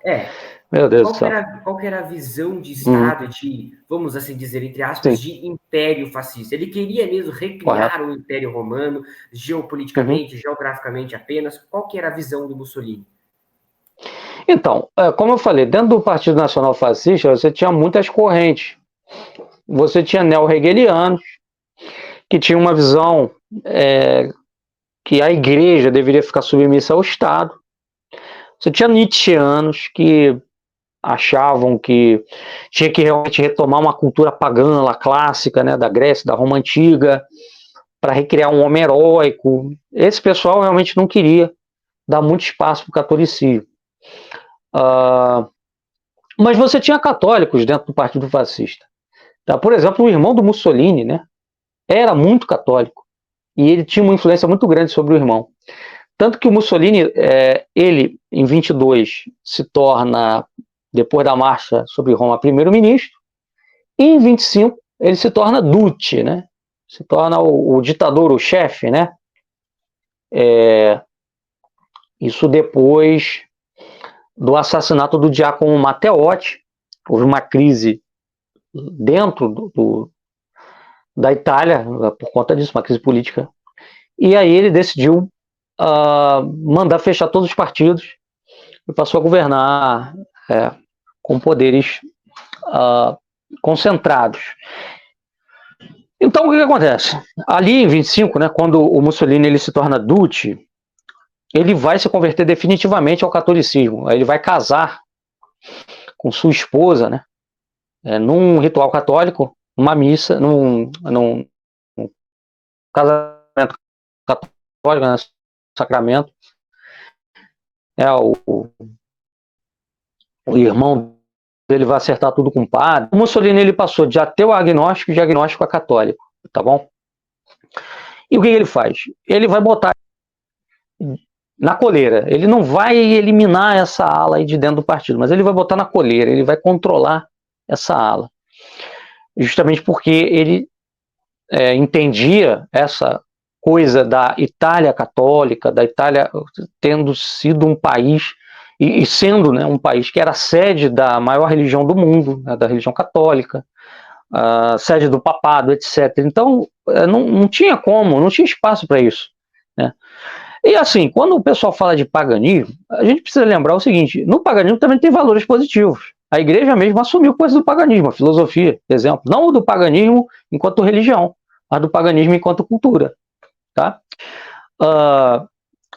É, Meu Deus do qual que céu. era, qual que era a visão de Uhum, Estado, de, vamos assim dizer, entre aspas, sim, de império fascista? Ele queria mesmo correto. recriar o Império Romano, Uhum. geopoliticamente, geograficamente apenas? Qual que era a visão do Mussolini? Então, como eu falei, dentro do Partido Nacional Fascista, você tinha muitas correntes. Você tinha neo-hegelianos, que tinham uma visão que a igreja deveria ficar submissa ao Estado. Você tinha nietzscheanos, que achavam que tinha que realmente retomar uma cultura pagã lá, clássica, né, da Grécia, da Roma Antiga, para recriar um homem heróico. Esse pessoal realmente não queria dar muito espaço para o catolicismo. Uh, mas você tinha católicos dentro do Partido Fascista. Tá? Por exemplo, o irmão do Mussolini, né, era muito católico e ele tinha uma influência muito grande sobre o irmão. Tanto que o Mussolini, ele, em 22, se torna, depois da marcha sobre Roma, primeiro-ministro, e em 25 ele se torna Duce, né? Se torna o ditador, o chefe, né? Isso depois do assassinato do diácono Matteotti. Houve uma crise dentro da Itália por conta disso, uma crise política. E aí ele decidiu mandar fechar todos os partidos e passou a governar com poderes concentrados. Então, o que acontece? Ali em 25, né, quando o Mussolini ele se torna Duce, ele vai se converter definitivamente ao catolicismo. Ele vai casar com sua esposa, né, num ritual católico, numa missa, num casamento católico, né, sacramento. O irmão dele vai acertar tudo com o padre. O Mussolini ele passou de ateu a agnóstico e de agnóstico a católico, tá bom? E o que ele faz? Ele vai botar na coleira. Ele não vai eliminar essa ala aí de dentro do partido, mas ele vai botar na coleira, ele vai controlar essa ala. Justamente porque ele entendia essa coisa da Itália católica, da Itália tendo sido um país, e sendo, né, um país que era sede da maior religião do mundo, né, da religião católica, sede do papado, etc. Então, não tinha como, não tinha espaço para isso, né? E assim, quando o pessoal fala de paganismo, a gente precisa lembrar o seguinte: no paganismo também tem valores positivos. A igreja mesmo assumiu coisas do paganismo, a filosofia, por exemplo. Não do paganismo enquanto religião, mas do paganismo enquanto cultura. tá?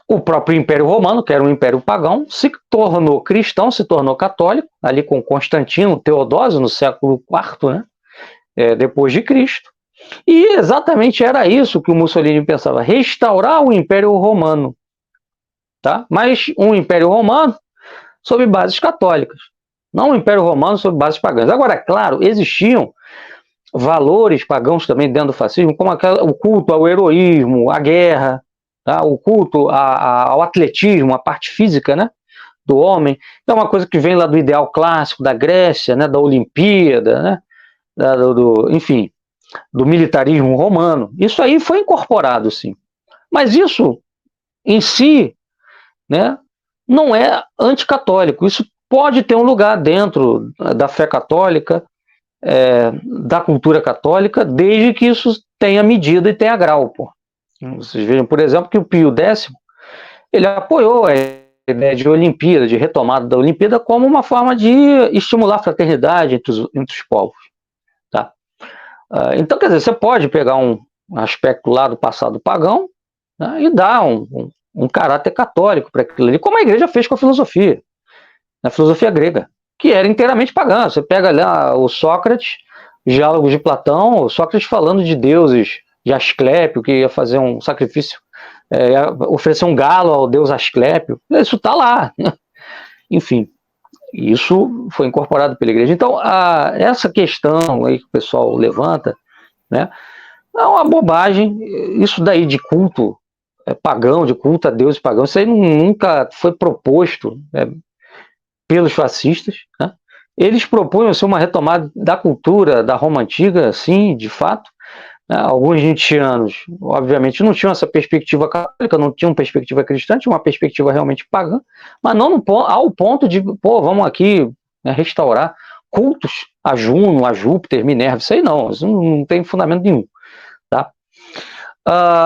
O próprio Império Romano, que era um império pagão, se tornou cristão, se tornou católico, ali com Constantino Teodósio, no século IV, né? Depois de Cristo. E exatamente era isso que o Mussolini pensava, restaurar o Império Romano. Tá? Mas um Império Romano sob bases católicas, não um Império Romano sob bases pagãs. Agora, claro, existiam valores pagãos também dentro do fascismo, como o culto ao heroísmo, à guerra, tá? O culto ao atletismo, à parte física, né, do homem. É uma coisa que vem lá do ideal clássico da Grécia, né, da Olimpíada, né, enfim, do militarismo romano. Isso aí foi incorporado, sim. Mas isso, em si, né, não é anticatólico. Isso pode ter um lugar dentro da fé católica, da cultura católica, desde que isso tenha medida e tenha grau. Pô. Vocês vejam, por exemplo, que o Pio X, ele apoiou a ideia de Olimpíada, de retomada da Olimpíada, como uma forma de estimular a fraternidade entre os povos. Tá? Então, quer dizer, você pode pegar um aspecto lá do passado pagão, né, e dar um caráter católico para aquilo ali, como a igreja fez com a filosofia grega, que era inteiramente pagã. Você pega lá o Sócrates, Diálogos de Platão, o Sócrates falando de deuses, de Asclépio, que ia fazer um sacrifício, ia oferecer um galo ao deus Asclépio. Isso está lá. Enfim, isso foi incorporado pela igreja. Então, essa questão aí que o pessoal levanta, né, é uma bobagem. Isso daí de culto pagão, de culto a deuses pagãos, isso aí nunca foi proposto pelos fascistas, né? Eles propunham assim, uma retomada da cultura da Roma Antiga, sim, de fato. Né? Alguns nietzschianos, obviamente, não tinham essa perspectiva católica, não tinham perspectiva cristã, tinham uma perspectiva realmente pagã, mas não ao ponto de, vamos aqui, né, restaurar cultos a Juno, a Júpiter, Minerva, isso aí não tem fundamento nenhum. Tá?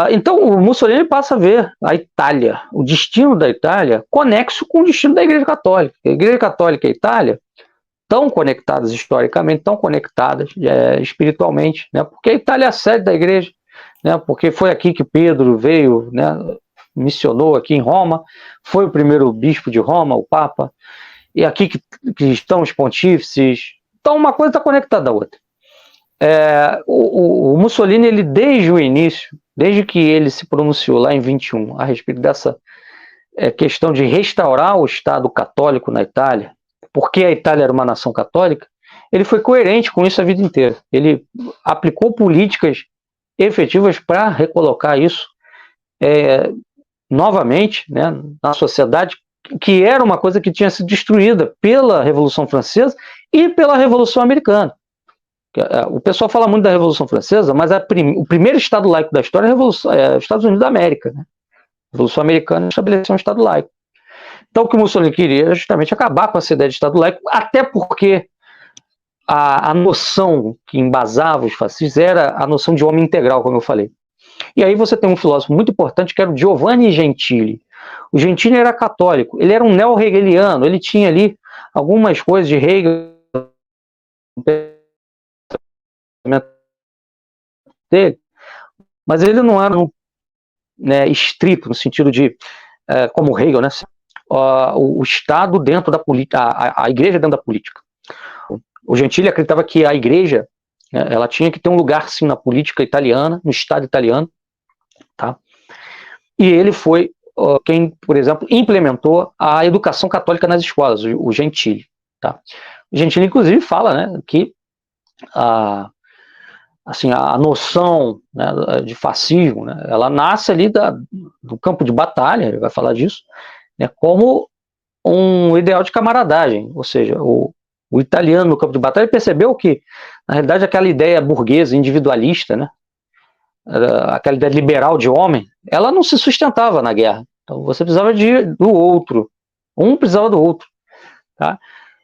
Então o Mussolini passa a ver a Itália, o destino da Itália, conexo com o destino da Igreja Católica. A Igreja Católica e a Itália estão conectadas historicamente, estão conectadas espiritualmente, né? Porque a Itália é a sede da Igreja, né? Porque foi aqui que Pedro veio, né? Missionou aqui em Roma, foi o primeiro bispo de Roma, o Papa, e aqui que estão os pontífices. Então uma coisa está conectada à outra. O Mussolini, ele desde o início, desde que ele se pronunciou lá em 21 a respeito dessa questão de restaurar o Estado católico na Itália, porque a Itália era uma nação católica, ele foi coerente com isso a vida inteira. Ele aplicou políticas efetivas para recolocar isso novamente, né, na sociedade, que era uma coisa que tinha sido destruída pela Revolução Francesa e pela Revolução Americana. O pessoal fala muito da Revolução Francesa, mas o primeiro Estado laico da história é os Estados Unidos da América. Né? A Revolução Americana estabeleceu um Estado laico. Então, o que o Mussolini queria era justamente acabar com essa ideia de Estado laico, até porque a noção que embasava os fascistas era a noção de homem integral, como eu falei. E aí você tem um filósofo muito importante, que era o Giovanni Gentili. O Gentili era católico, ele era um neo-hegeliano, ele tinha ali algumas coisas de Hegel dele, mas ele não era estrito, no sentido de, como Hegel, né, o Estado dentro da política, a igreja dentro da política. O Gentili acreditava que a igreja, ela tinha que ter um lugar, sim, na política italiana, no Estado italiano, tá? E ele foi quem, por exemplo, implementou a educação católica nas escolas, o Gentili, tá? O Gentili, inclusive, fala, né, que assim, a noção, né, de fascismo, né, ela nasce ali do campo de batalha, ele vai falar disso, né, como um ideal de camaradagem, ou seja, o italiano no campo de batalha percebeu que, na realidade, aquela ideia burguesa, individualista, né, aquela ideia liberal de homem, ela não se sustentava na guerra. Então você precisava do outro, um precisava do outro, tá?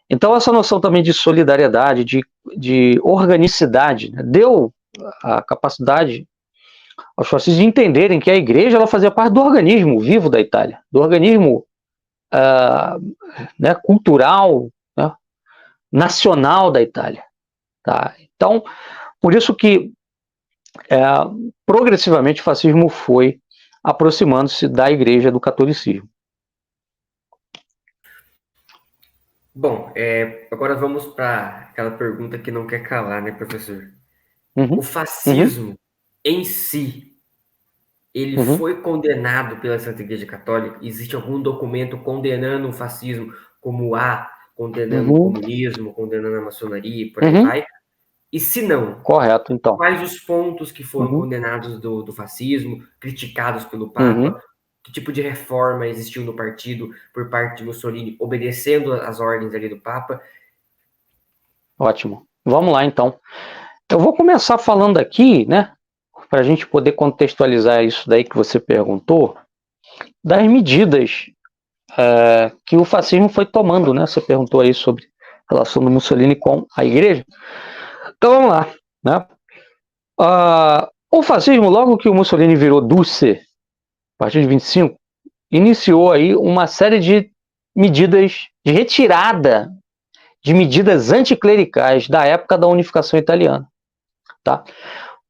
Então essa noção também de solidariedade, de organicidade, né, deu a capacidade aos fascistas de entenderem que a igreja ela fazia parte do organismo vivo da Itália, do organismo né, cultural, né, nacional da Itália. Tá? Então, por isso que progressivamente o fascismo foi aproximando-se da igreja do catolicismo. Bom, agora vamos para aquela pergunta que não quer calar, né, professor? O Uhum, uhum, fascismo em si, ele uhum, foi condenado pela Santa Igreja Católica? Existe algum documento condenando o fascismo como condenando o uhum, comunismo, condenando a maçonaria e por aí uhum. vai? E se não, Correto, então. quais os pontos que foram Uhum, condenados do fascismo, criticados pelo uhum. Papa? Que tipo de reforma existiu no partido por parte de Mussolini, obedecendo às ordens ali do Papa? Ótimo. Vamos lá, então. Eu vou começar falando aqui, né, para a gente poder contextualizar isso daí que você perguntou, das medidas que o fascismo foi tomando, né? Você perguntou aí sobre a relação do Mussolini com a igreja. Então vamos lá, né? O fascismo, logo que o Mussolini virou Duce, a partir de 25, iniciou aí uma série de medidas de retirada de medidas anticlericais da época da unificação italiana, tá?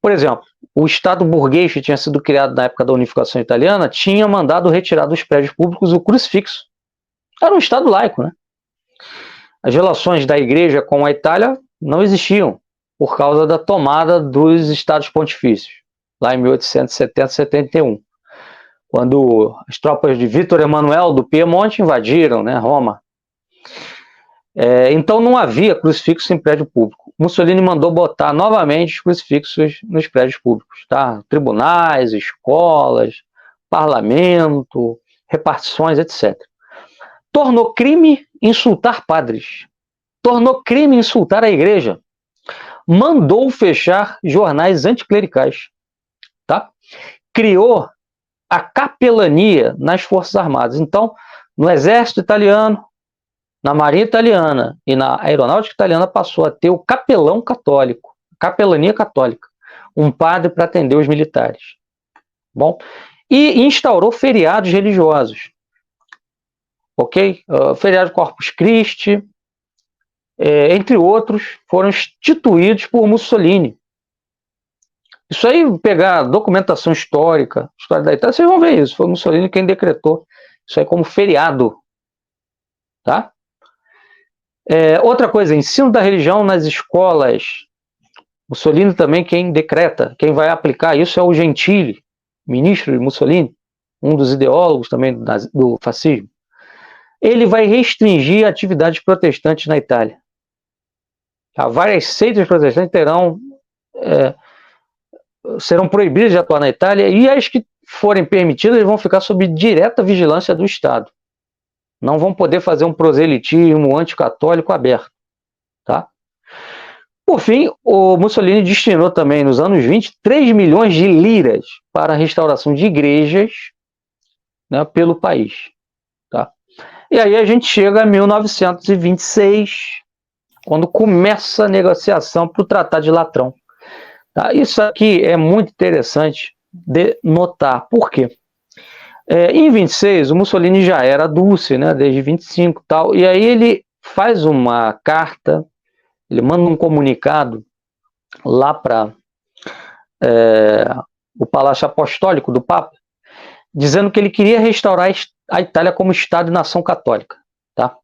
Por exemplo, o Estado burguês que tinha sido criado na época da unificação italiana tinha mandado retirar dos prédios públicos o crucifixo. Era um Estado laico, né? As relações da Igreja com a Itália não existiam por causa da tomada dos Estados Pontifícios, lá em 1870-71, quando as tropas de Vítor Emanuel do Piemonte invadiram, né, Roma. Então não havia crucifixo em prédio público. Mussolini mandou botar novamente os crucifixos nos prédios públicos, tá? Tribunais, escolas, parlamento, repartições, etc. Tornou crime insultar padres. Tornou crime insultar a igreja. Mandou fechar jornais anticlericais, tá? Criou a capelania nas Forças Armadas. Então, no Exército Italiano, na Marinha Italiana e na Aeronáutica Italiana passou a ter o capelão católico, capelania católica, um padre para atender os militares. Bom, e instaurou feriados religiosos, ok? Feriado Corpus Christi, entre outros, foram instituídos por Mussolini. Isso aí, pegar documentação histórica, história da Itália, vocês vão ver isso. Foi Mussolini quem decretou isso aí como feriado, tá? Outra coisa, ensino da religião nas escolas. Mussolini também quem decreta, quem vai aplicar isso é o Gentili, ministro de Mussolini, um dos ideólogos também do fascismo. Ele vai restringir atividades protestantes na Itália. Várias seitas protestantes serão proibidas de atuar na Itália e as que forem permitidas vão ficar sob direta vigilância do Estado. Não vão poder fazer um proselitismo anticatólico aberto, tá? Por fim, o Mussolini destinou também, nos anos 20, 3 milhões de liras para a restauração de igrejas, né, pelo país. Tá? E aí a gente chega a 1926, quando começa a negociação para o Tratado de Latrão. Tá? Isso aqui é muito interessante de notar. Por quê? Em 26, o Mussolini já era Dulce, né, desde 25 e tal, e aí ele faz uma carta, ele manda um comunicado lá para o Palácio Apostólico do Papa, dizendo que ele queria restaurar a Itália como Estado e nação católica. Tá?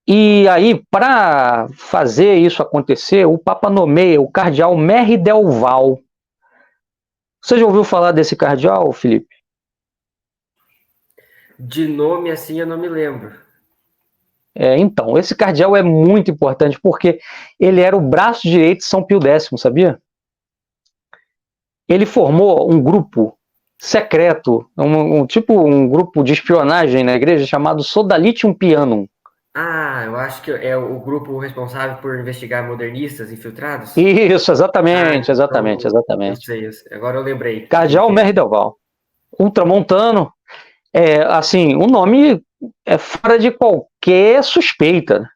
E aí, para fazer isso acontecer, o Papa nomeia o cardeal Merri del Val. Você já ouviu falar desse cardeal, Felipe? De nome assim eu não me lembro. Então, esse cardeal é muito importante porque ele era o braço direito de São Pio X, sabia? Ele formou um grupo secreto, tipo um grupo de espionagem na igreja chamado Sodalitium Pianum. Eu acho que é o grupo responsável por investigar modernistas infiltrados. Isso, exatamente, Então exatamente, eu exatamente. sei, agora eu lembrei de Cardeal quem. Merri del Val. Ultramontano, assim, o nome é fora de qualquer suspeita. Né?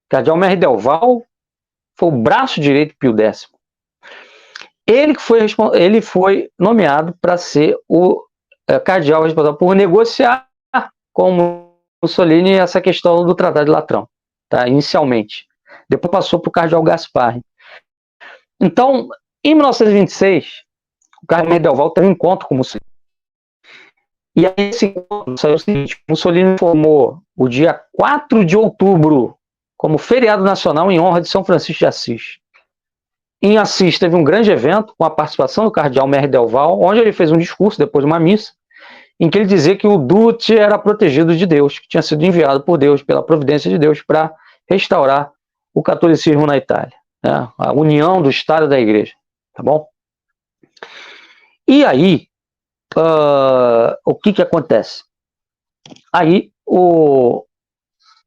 Cardeal Merri del Val foi o braço direito de Pio X. Ele foi nomeado para ser o cardeal responsável por negociar com Mussolini essa questão do Tratado de Latrão, tá? Inicialmente. Depois passou para o cardeal Gasparri. Então, Em 1926, o Carmelo Del Valle teve um encontro com Mussolini. E aí esse encontro saiu o seguinte: Mussolini informou o dia 4 de outubro como feriado nacional em honra de São Francisco de Assis. Em Assis teve um grande evento com a participação do cardeal Merry Del Valle, onde ele fez um discurso depois de uma missa, em que ele dizia que o Duce era protegido de Deus, que tinha sido enviado por Deus, pela providência de Deus, para restaurar o catolicismo na Itália, né? A união do Estado e da Igreja, tá bom? E aí, o que acontece? Aí,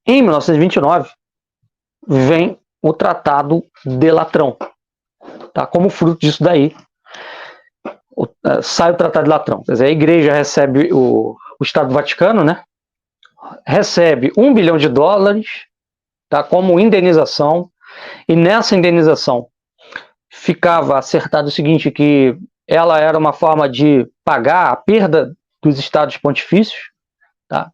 em 1929, vem o Tratado de Latrão, tá? Como fruto disso daí, sai o Tratado de Latrão. Quer dizer, a Igreja recebe o Estado do Vaticano, né? Recebe $1 bilhão, tá? Como indenização, e nessa indenização ficava acertado o seguinte, que ela era uma forma de pagar a perda dos estados pontifícios, tá?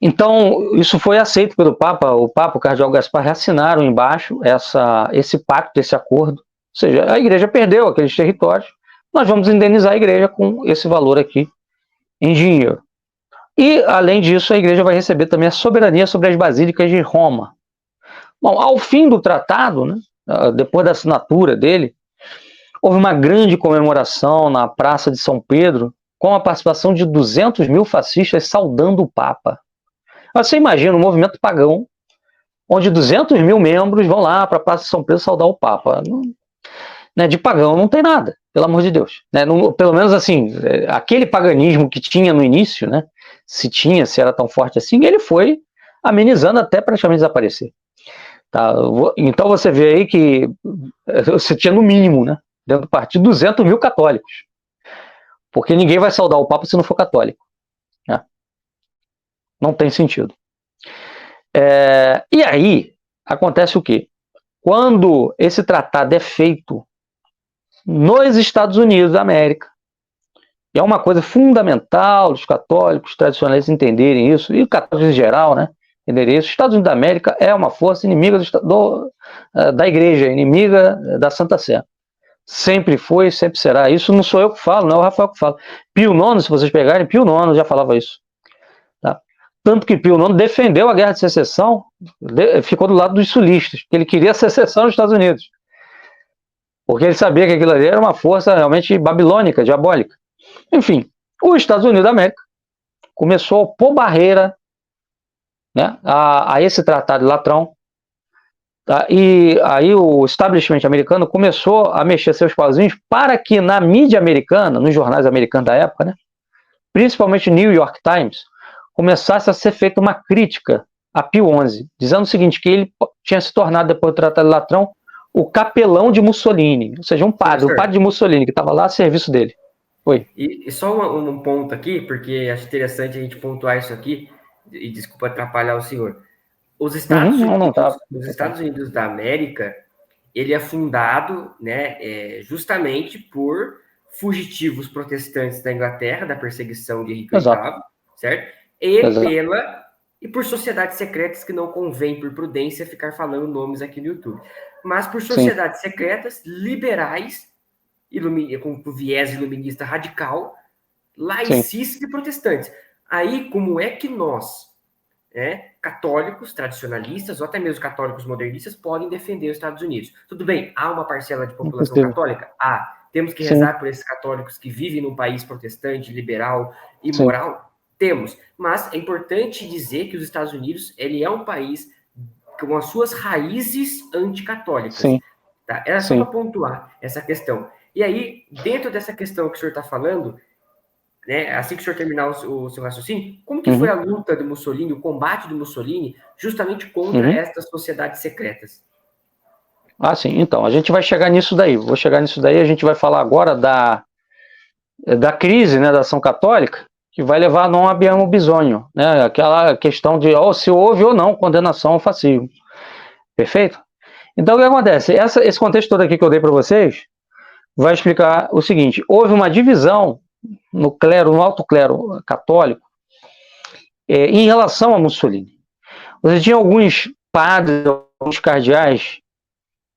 Então, isso foi aceito pelo Papa. O Papa, o cardeal Gaspar, reassinaram embaixo esse pacto, esse acordo. Ou seja, a igreja perdeu aqueles territórios, nós vamos indenizar a igreja com esse valor aqui em dinheiro. E, além disso, a igreja vai receber também a soberania sobre as basílicas de Roma. Bom, ao fim do tratado, né, depois da assinatura dele, houve uma grande comemoração na Praça de São Pedro, com a participação de 200 mil fascistas saudando o Papa. Você imagina um movimento pagão, onde 200 mil membros vão lá para a Praça de São Pedro saudar o Papa. Né, de pagão não tem nada, pelo amor de Deus. Né, pelo menos assim, aquele paganismo que tinha no início, né, se era tão forte assim, ele foi amenizando até praticamente desaparecer. Tá? Então você vê aí que você tinha no mínimo, né, dentro do partido, 200 mil católicos. Porque ninguém vai saudar o Papa se não for católico. Né? Não tem sentido. E aí, acontece o quê? Quando esse tratado é feito nos Estados Unidos da América, é uma coisa fundamental os católicos tradicionalistas entenderem isso, e os católicos em geral, né, entenderem isso. Os Estados Unidos da América é uma força inimiga da Igreja, inimiga da Santa Sé. Sempre foi, sempre será. Isso não sou eu que falo, não é o Rafael que fala. Pio IX, se vocês pegarem, Pio IX já falava isso. Tá? Tanto que Pio IX defendeu a guerra de secessão, ficou do lado dos sulistas, porque ele queria a secessão dos Estados Unidos. Porque ele sabia que aquilo ali era uma força realmente babilônica, diabólica. Enfim, os Estados Unidos da América começou a pôr barreira, né, a esse tratado de Latrão, tá? E aí o establishment americano começou a mexer seus pauzinhos para que na mídia americana, nos jornais americanos da época, né, principalmente o New York Times, começasse a ser feita uma crítica a Pio XI, dizendo o seguinte, que ele tinha se tornado, depois do Tratado de Latrão, o capelão de Mussolini, ou seja, o padre de Mussolini, que estava lá a serviço dele. Oi. E só um ponto aqui, porque acho interessante a gente pontuar isso aqui, e desculpa atrapalhar o senhor. Os Estados Unidos da América, ele é fundado, né, justamente por fugitivos protestantes da Inglaterra, da perseguição de Henrique VIII, certo? E por sociedades secretas que não convém, por prudência, ficar falando nomes aqui no YouTube. Mas por sociedades secretas, liberais, com viés iluminista radical, laicistas e protestantes. Aí, como é que nós, católicos, tradicionalistas, ou até mesmo católicos modernistas, podem defender os Estados Unidos? Tudo bem, há uma parcela de população católica? Temos que rezar por esses católicos que vivem num país protestante, liberal e moral? Temos, mas é importante dizer que os Estados Unidos, ele é um país com as suas raízes anticatólicas. Tá? Era só para pontuar essa questão. E aí, dentro dessa questão que o senhor está falando, né, assim que o senhor terminar o seu raciocínio, como que foi a luta do Mussolini, o combate do Mussolini, justamente contra estas sociedades secretas? Sim. Então, a gente vai chegar nisso daí. Vou chegar nisso daí, a gente vai falar agora da crise, né, da ação católica, que vai levar a non abbiamo bisogno, né, aquela questão de se houve ou não condenação ao fascismo. Perfeito? Então, o que acontece? Esse contexto todo aqui que eu dei para vocês vai explicar o seguinte: houve uma divisão no clero, no alto clero católico, em relação a Mussolini. Você tinha alguns padres, alguns cardeais,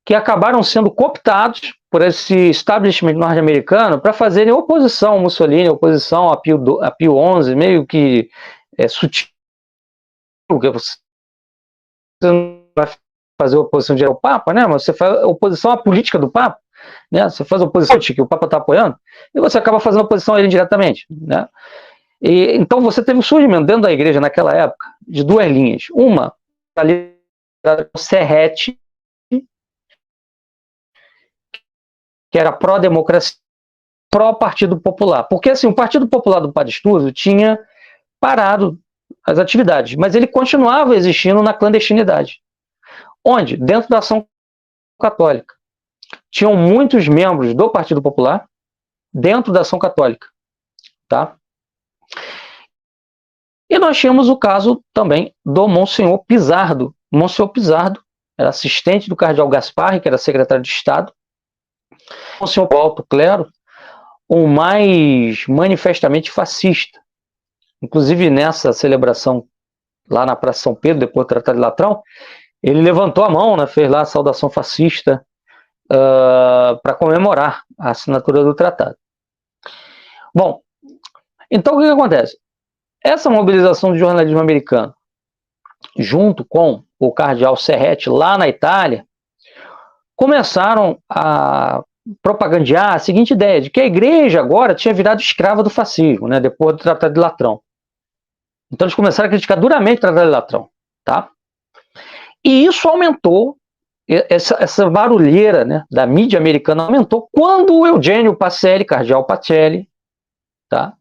que acabaram sendo cooptados por esse establishment norte-americano para fazerem oposição ao Mussolini, oposição a Pio XI, meio que sutil, que você não vai fazer oposição direta ao Papa, né? Mas você faz oposição à política do Papa, né? Você faz oposição que o Papa está apoiando, e você acaba fazendo oposição a ele indiretamente, né? E, então você teve o surgimento dentro da igreja naquela época de duas linhas. Uma, ali, Serrete, que era pró-democracia, pró-Partido Popular. Porque assim, o Partido Popular do Padre Estúdio tinha parado as atividades, mas ele continuava existindo na clandestinidade. Onde? Dentro da Ação Católica. Tinham muitos membros do Partido Popular dentro da Ação Católica. Tá? E nós tínhamos o caso também do Monsenhor Pizardo. Monsenhor Pizardo era assistente do cardeal Gasparri, que era secretário de Estado. Monsenhor alto clero, o mais manifestamente fascista. Inclusive nessa celebração lá na Praça São Pedro, depois do Tratado de Latrão, ele levantou a mão, né, fez lá a saudação fascista para comemorar a assinatura do tratado. Bom, então o que acontece? Essa mobilização do jornalismo americano, junto com o cardeal Serrete lá na Itália, começaram a propagandear a seguinte ideia, de que a igreja agora tinha virado escrava do fascismo, né, depois do Tratado de Latrão. Então eles começaram a criticar duramente o Tratado de Latrão. Tá? E isso aumentou, essa barulheira, né, da mídia americana aumentou quando o Eugênio Pacelli, cardeal Pacelli, tá,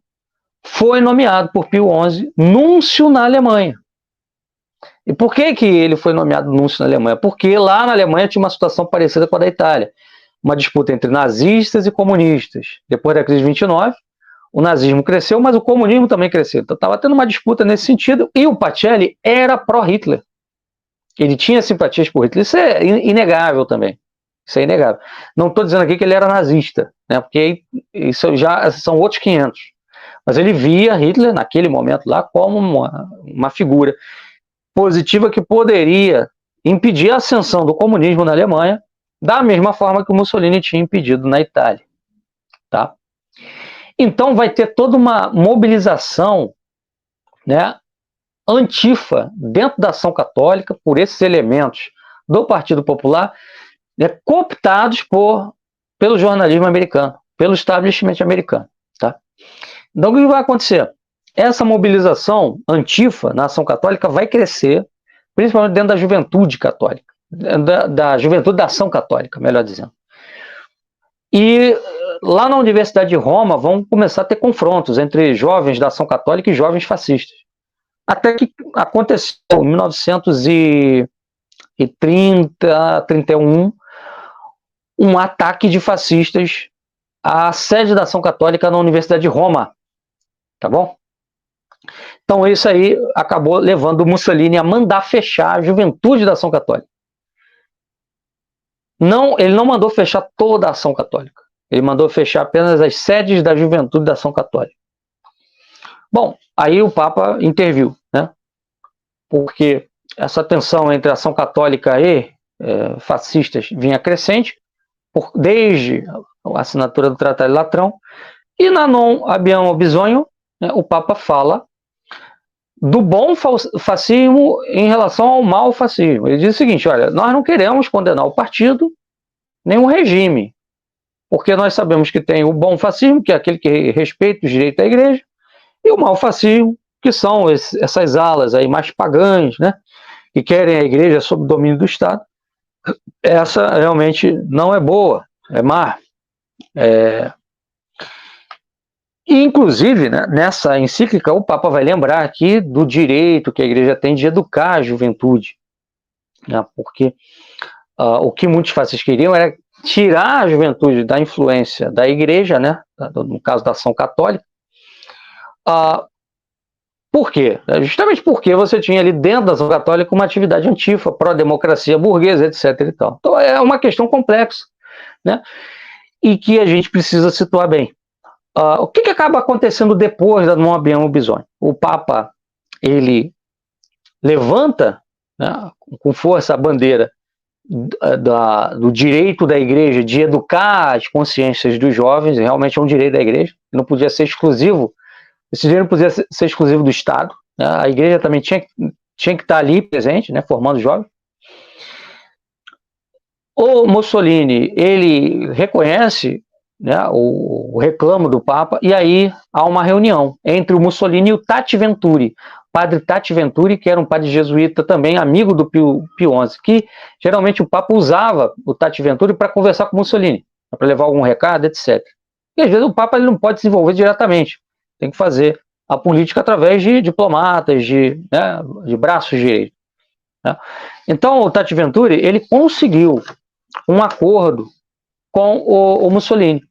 foi nomeado por Pio XI núncio na Alemanha. E por que ele foi nomeado núncio na Alemanha? Porque lá na Alemanha tinha uma situação parecida com a da Itália. Uma disputa entre nazistas e comunistas. Depois da crise de 29, o nazismo cresceu, mas o comunismo também cresceu. Então estava tendo uma disputa nesse sentido. E o Pacelli era pró-Hitler. Ele tinha simpatias por Hitler. Isso é inegável também. Isso é inegável. Não estou dizendo aqui que ele era nazista, né? Porque isso já são outros 500. Mas ele via Hitler, naquele momento lá, como uma figura positiva que poderia impedir a ascensão do comunismo na Alemanha, da mesma forma que o Mussolini tinha impedido na Itália. Tá? Então vai ter toda uma mobilização, né, antifa dentro da Ação Católica por esses elementos do Partido Popular, né, cooptados pelo jornalismo americano, pelo establishment americano. Tá? Então o que vai acontecer? Essa mobilização antifa na Ação Católica vai crescer, principalmente dentro da juventude católica, da juventude da Ação Católica, melhor dizendo. E lá na Universidade de Roma vão começar a ter confrontos entre jovens da Ação Católica e jovens fascistas. Até que aconteceu em 1930, 31, um ataque de fascistas à sede da Ação Católica na Universidade de Roma. Tá bom? Então isso aí acabou levando o Mussolini a mandar fechar a juventude da Ação Católica. Não, ele não mandou fechar toda a Ação Católica. Ele mandou fechar apenas as sedes da juventude da Ação Católica. Bom, aí o Papa interviu, né? Porque essa tensão entre a Ação Católica e fascistas vinha crescente, desde a assinatura do Tratado de Latrão, e na Non Abbiamo Bisogno, né, o Papa fala do bom fascismo em relação ao mau fascismo. Ele diz o seguinte: olha, nós não queremos condenar o partido, nem o regime, porque nós sabemos que tem o bom fascismo, que é aquele que respeita os direitos da igreja, e o mau fascismo, que são essas alas aí mais pagãs, né, que querem a igreja sob o domínio do Estado. Essa realmente não é boa, é má. E, inclusive, né, nessa encíclica, o Papa vai lembrar aqui do direito que a igreja tem de educar a juventude. Né, porque o que muitos fascistas queriam era tirar a juventude da influência da igreja, né, no caso da Ação Católica. Por quê? Justamente porque você tinha ali dentro da Ação Católica uma atividade antifa, pró-democracia burguesa, etc. E tal. Então é uma questão complexa, né, e que a gente precisa situar bem. O que acaba acontecendo depois da Non Abbiamo Bisogno? O Papa, ele levanta, né, com força a bandeira do direito da igreja de educar as consciências dos jovens, realmente é um direito da igreja, não podia ser exclusivo, esse direito não podia ser exclusivo do Estado, né? A igreja também tinha que estar ali presente, né, formando jovens. O Mussolini, ele reconhece, né, o reclamo do Papa, e aí há uma reunião entre o Mussolini e o Tati Venturi, padre Tati Venturi, que era um padre jesuíta também, amigo do Pio XI, que geralmente o Papa usava o Tati Venturi para conversar com o Mussolini, para levar algum recado, etc. E às vezes o Papa ele não pode se envolver diretamente, tem que fazer a política através de diplomatas, né, de braços direitos. Né? Então o Tati Venturi, ele conseguiu um acordo com o Mussolini.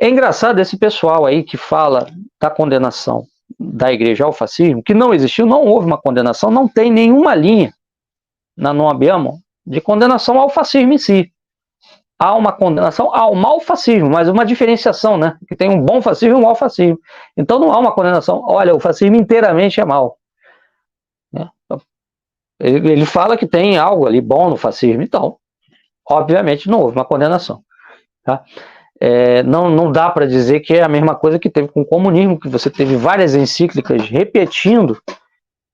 É engraçado esse pessoal aí que fala da condenação da igreja ao fascismo, que não existiu, não houve uma condenação, não tem nenhuma linha na Non Abbiamo de condenação ao fascismo em si. Há uma condenação ao mau fascismo, mas uma diferenciação, né? Que tem um bom fascismo e um mau fascismo. Então não há uma condenação, olha, o fascismo inteiramente é mau. Né? Ele fala que tem algo ali bom no fascismo, então, obviamente não houve uma condenação. Tá? Não dá para dizer que é a mesma coisa que teve com o comunismo, que você teve várias encíclicas repetindo,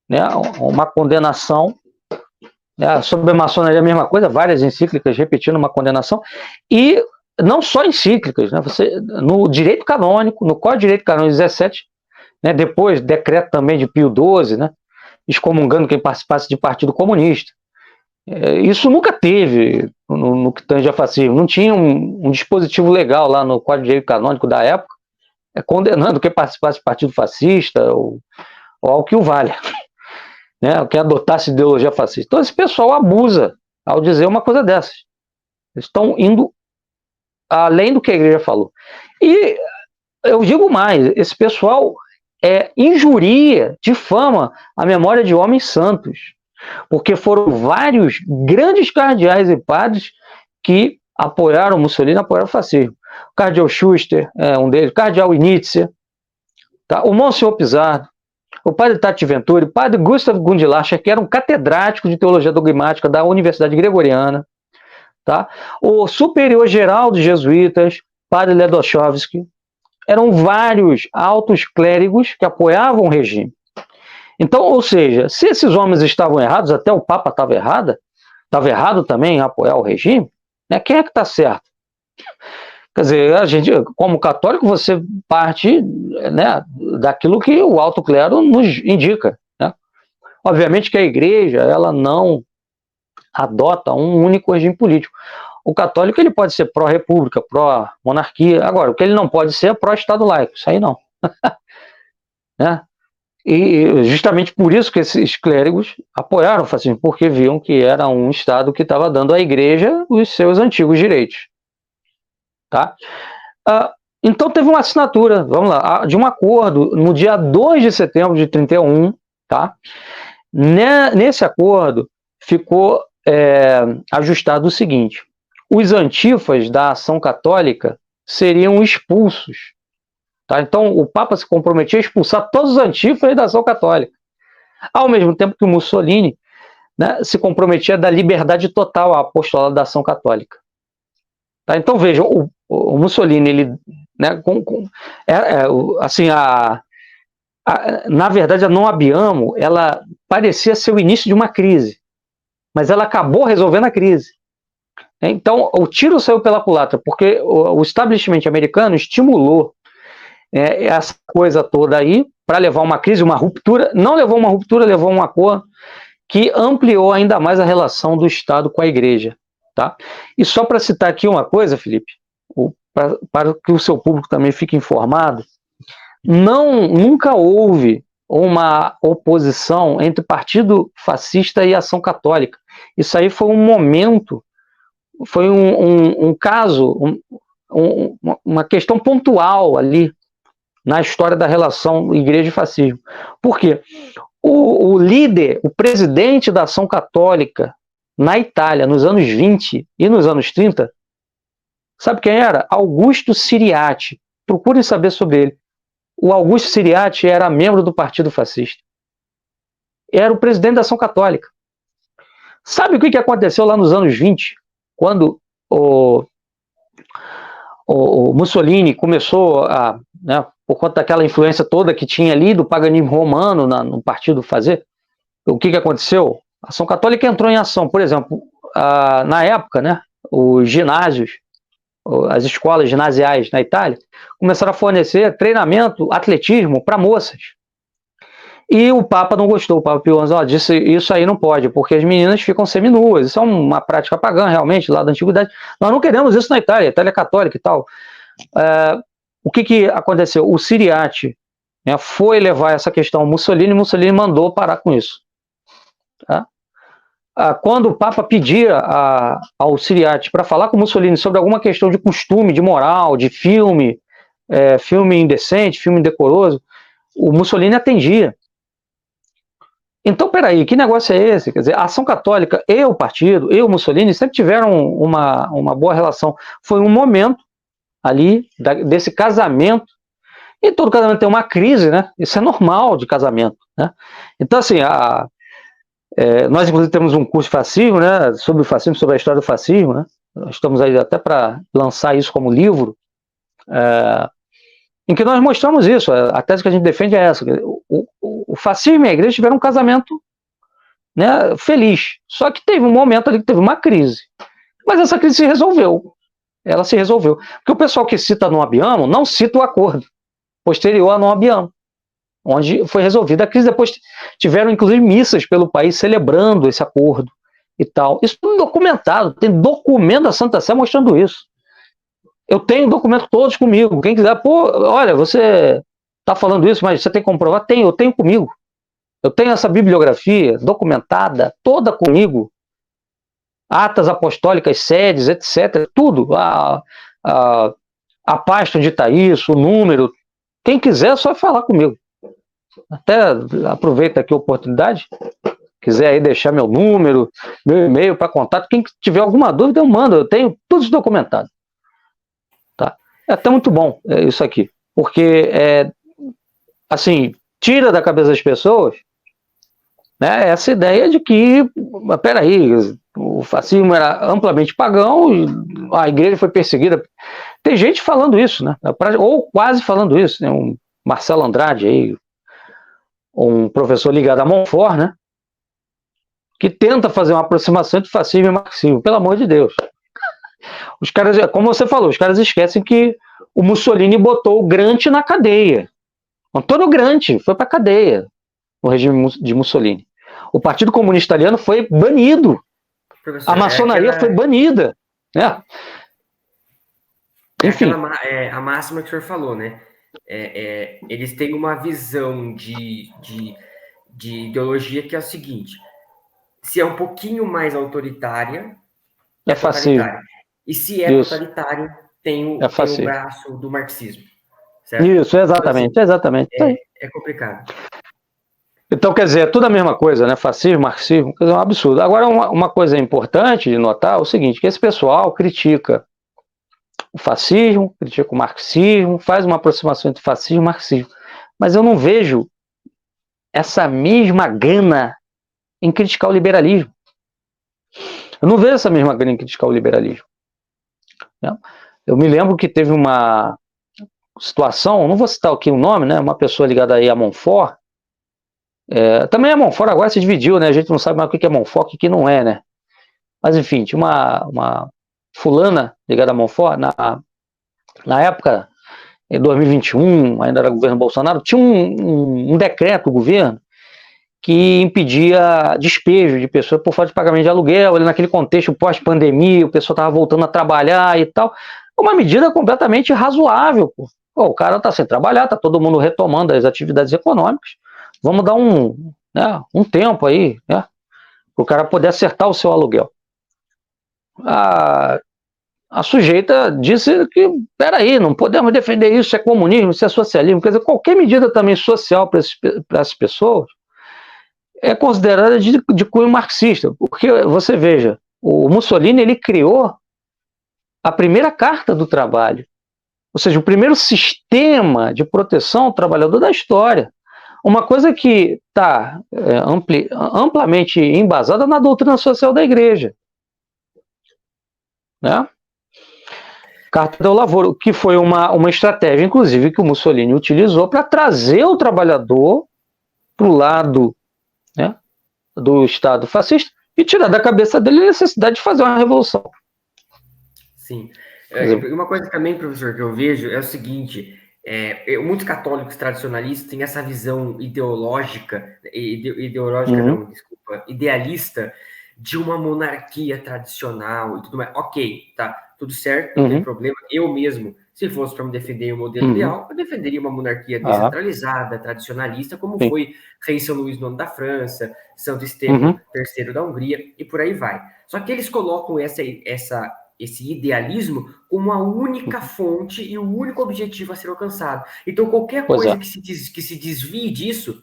né, uma condenação, né, sobre a maçonaria a mesma coisa, várias encíclicas repetindo uma condenação, e não só encíclicas, né, no direito canônico, no Código de Direito Canônico 17, né, depois decreto também de Pio XII, né, excomungando quem participasse de partido comunista. Isso nunca teve no que tange a fascismo. Não tinha um dispositivo legal lá no Código de Direito Canônico da época condenando quem participasse de partido fascista ou ao que o valha, né? Quem adotasse ideologia fascista. Então esse pessoal abusa ao dizer uma coisa dessas. Eles estão indo além do que a igreja falou. E eu digo mais, esse pessoal injuria, difama a memória de homens santos. Porque foram vários grandes cardeais e padres que apoiaram Mussolini, apoiaram o fascismo. O cardeal Schuster é um deles, o cardeal Inícia, tá? O Monsenhor Pizarro, o padre Tati Venturi, o padre Gustav Gundlacher, que era um catedrático de teologia dogmática da Universidade Gregoriana, tá? O superior geral dos jesuítas, padre Ledochovsky, eram vários altos clérigos que apoiavam o regime. Então, ou seja, se esses homens estavam errados, até o Papa estava errado também em apoiar o regime, né? Quem é que está certo? Quer dizer, a gente, como católico, você parte, né, daquilo que o alto clero nos indica. Né? Obviamente que a igreja ela não adota um único regime político. O católico ele pode ser pró-república, pró-monarquia. Agora, o que ele não pode ser é pró-estado laico. Isso aí não. Né? E justamente por isso que esses clérigos apoiaram o fascismo, porque viam que era um Estado que estava dando à igreja os seus antigos direitos. Tá? Então teve uma assinatura, vamos lá, de um acordo no dia 2 de setembro de 31, tá? Nesse acordo ficou ajustado o seguinte: os antifas da ação católica seriam expulsos. Tá? Então o Papa se comprometia a expulsar todos os antifas da ação católica, ao mesmo tempo que o Mussolini, né, se comprometia a dar liberdade total à apostolado da ação católica. Tá? Então veja, o Mussolini, ele, né, assim, na verdade a Non Abbiamo, ela parecia ser o início de uma crise, mas ela acabou resolvendo a crise. Então o tiro saiu pela culatra, porque o establishment americano estimulou essa coisa toda aí para levar uma crise, uma ruptura. Não levou uma ruptura, levou um acordo que ampliou ainda mais a relação do Estado com a igreja. Tá? E só para citar aqui uma coisa, Felipe, para que o seu público também fique informado, nunca houve uma oposição entre partido fascista e ação católica. Isso aí foi um momento, foi um caso, uma questão pontual ali na história da relação igreja e fascismo. Por quê? O líder, o presidente da ação católica na Itália, nos anos 20 e nos anos 30, sabe quem era? Augusto Siriati. Procurem saber sobre ele. O Augusto Siriati era membro do Partido Fascista. Era o presidente da Ação Católica. Sabe o que aconteceu lá nos anos 20, quando o Mussolini começou a, né, por conta daquela influência toda que tinha ali do paganismo romano no partido fazer, o que aconteceu? A ação católica entrou em ação. Por exemplo, na época, né, os ginásios, as escolas ginasiais na Itália, começaram a fornecer treinamento, atletismo para moças. E o Papa não gostou, o Papa Pio XI disse, isso aí não pode, porque as meninas ficam seminuas, isso é uma prática pagã, realmente, lá da antiguidade. Nós não queremos isso na Itália, a Itália é católica e tal. O que aconteceu? O Siriati, né, foi levar essa questão ao Mussolini, e Mussolini mandou parar com isso. Tá? Quando o Papa pedia ao Siriati para falar com o Mussolini sobre alguma questão de costume, de moral, de filme, filme indecente, filme indecoroso, o Mussolini atendia. Então, peraí, que negócio é esse? Quer dizer, a Ação Católica e o partido, e o Mussolini, sempre tiveram uma boa relação. Foi um momento ali, desse casamento, e todo casamento tem uma crise, né? Isso é normal de casamento, né? Então, assim, nós, inclusive, temos um curso de fascismo, né? Sobre o fascismo, sobre a história do fascismo, né? Nós estamos aí até para lançar isso como livro, em que nós mostramos isso. A tese que a gente defende é essa. O fascismo e a igreja tiveram um casamento, né, feliz. Só que teve um momento ali que teve uma crise. Mas essa crise se resolveu. Ela se resolveu. Porque o pessoal que cita non abbiamo não cita o acordo posterior a non abbiamo, onde foi resolvida a crise. Depois tiveram, inclusive, missas pelo país celebrando esse acordo e tal. Isso tudo documentado. Tem documento da Santa Sé mostrando isso. Eu tenho documentos todos comigo. Quem quiser, olha, você está falando isso, mas você tem que comprovar? Eu tenho comigo. Eu tenho essa bibliografia documentada, toda comigo. Atas apostólicas, sedes, etc. Tudo. A pasta onde está isso, o número. Quem quiser, é só falar comigo. Até aproveita aqui a oportunidade. Quiser aí deixar meu número, meu e-mail para contato. Quem tiver alguma dúvida, eu mando. Eu tenho tudo isso documentado. Tá? É até muito bom isso aqui. Porque, assim, tira da cabeça das pessoas, né, essa ideia de que, peraí, o fascismo era amplamente pagão, a igreja foi perseguida. Tem gente falando isso, né? Ou quase falando isso, né? Um Marcelo Andrade aí, um professor ligado a Montfort, né? Que tenta fazer uma aproximação entre fascismo e marxismo, pelo amor de Deus. Os caras, como você falou, os caras esquecem que o Mussolini botou o Gramsci na cadeia. Antônio Gramsci foi para a cadeia no regime de Mussolini. O Partido Comunista Italiano foi banido. Professor, a maçonaria foi banida. Né? Enfim. A máxima que o senhor falou, né? Eles têm uma visão de ideologia que é o seguinte: se é um pouquinho mais autoritária, é fascismo. E se é totalitário, tem o braço do marxismo. Certo? Isso, exatamente. Então, assim, exatamente. É complicado. Então, quer dizer, é tudo a mesma coisa, né? Fascismo, marxismo, quer dizer, é um absurdo. Agora, uma coisa importante de notar é o seguinte, que esse pessoal critica o fascismo, critica o marxismo, faz uma aproximação entre fascismo e marxismo. Mas eu não vejo essa mesma gana em criticar o liberalismo. Eu não vejo essa mesma gana em criticar o liberalismo. Eu me lembro que teve uma situação, não vou citar aqui o nome, né? Uma pessoa ligada aí a Montfort. Também a Montfort agora se dividiu, né? A gente não sabe mais o que é Montfort e o que não é, né? Mas enfim, tinha uma fulana ligada a Montfort, na época, em 2021, ainda era governo Bolsonaro, tinha um decreto do governo que impedia despejo de pessoas por falta de pagamento de aluguel, ali naquele contexto pós-pandemia, o pessoal estava voltando a trabalhar e tal. Uma medida completamente razoável. O cara está sem trabalhar, está todo mundo retomando as atividades econômicas. Vamos dar um tempo aí, né, para o cara poder acertar o seu aluguel. A sujeita disse que, peraí, não podemos defender isso, isso é comunismo, isso é socialismo. Quer dizer, qualquer medida também social para as pessoas é considerada de cunho marxista. Porque, você veja, o Mussolini ele criou a primeira carta do trabalho, ou seja, o primeiro sistema de proteção ao trabalhador da história. Uma coisa que está amplamente embasada na doutrina social da igreja. né? Carta do Lavoro, que foi uma estratégia, inclusive, que o Mussolini utilizou para trazer o trabalhador para o lado, né, do Estado fascista e tirar da cabeça dele a necessidade de fazer uma revolução. Sim. Uma coisa também, professor, que eu vejo é o seguinte: muitos católicos tradicionalistas têm essa visão não, desculpa, idealista de uma monarquia tradicional e tudo mais. Ok, tá, tudo certo, não tem problema. Eu mesmo, se fosse para me defender o modelo ideal, eu defenderia uma monarquia descentralizada, tradicionalista, como foi Rei São Luís IX da França, Santo Estevão III da Hungria, e por aí vai. Só que eles colocam esse idealismo como a única fonte e o único objetivo a ser alcançado. Então, qualquer coisa que se desvie disso,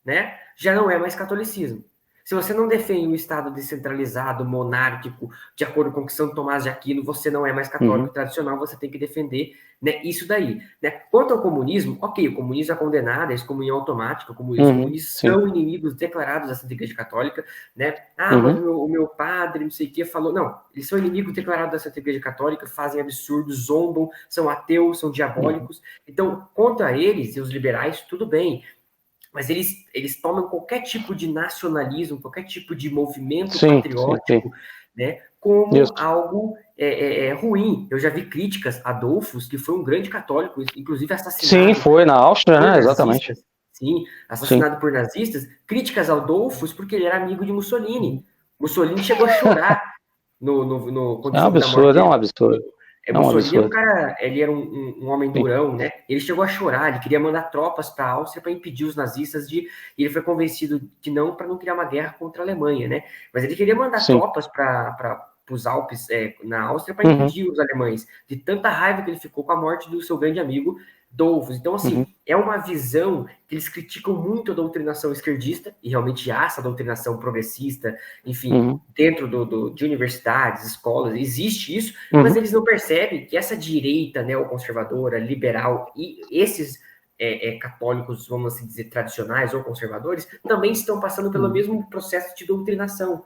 né, já não é mais catolicismo. Se você não defende um Estado descentralizado, monárquico, de acordo com o que São Tomás de Aquino, você não é mais católico tradicional, você tem que defender, né, isso daí. Né? Quanto ao comunismo, ok, o comunismo é condenado, é excomunhão automática, os comunistas são inimigos declarados da Santa Igreja Católica, né? Mas o meu padre, não sei o que, falou... Não, eles são inimigos declarados da Santa Igreja Católica, fazem absurdos, zombam, são ateus, são diabólicos. Então, contra eles e os liberais, tudo bem. Mas eles tomam qualquer tipo de nacionalismo, qualquer tipo de movimento patriótico, né, como algo ruim. Eu já vi críticas a Adolfos, que foi um grande católico, inclusive assassinado. Sim, foi na Áustria, né? Exatamente. Sim, assassinado por nazistas. Críticas ao Adolfos porque ele era amigo de Mussolini. Mussolini chegou a chorar quando soube da morte dele. É um absurdo. Mussolini era um cara, ele era um homem durão, né? Ele chegou a chorar, ele queria mandar tropas para a Áustria para impedir os nazistas de. E ele foi convencido de não, para não criar uma guerra contra a Alemanha, né? Mas ele queria mandar tropas para os Alpes, na Áustria, para impedir os alemães, de tanta raiva que ele ficou com a morte do seu grande amigo Dolfos. Então, assim, é uma visão que eles criticam muito a doutrinação esquerdista, e realmente há essa doutrinação progressista, enfim, dentro de universidades, escolas, existe isso, mas eles não percebem que essa direita neoconservadora, liberal, e esses católicos, vamos assim dizer, tradicionais ou conservadores, também estão passando pelo mesmo processo de doutrinação.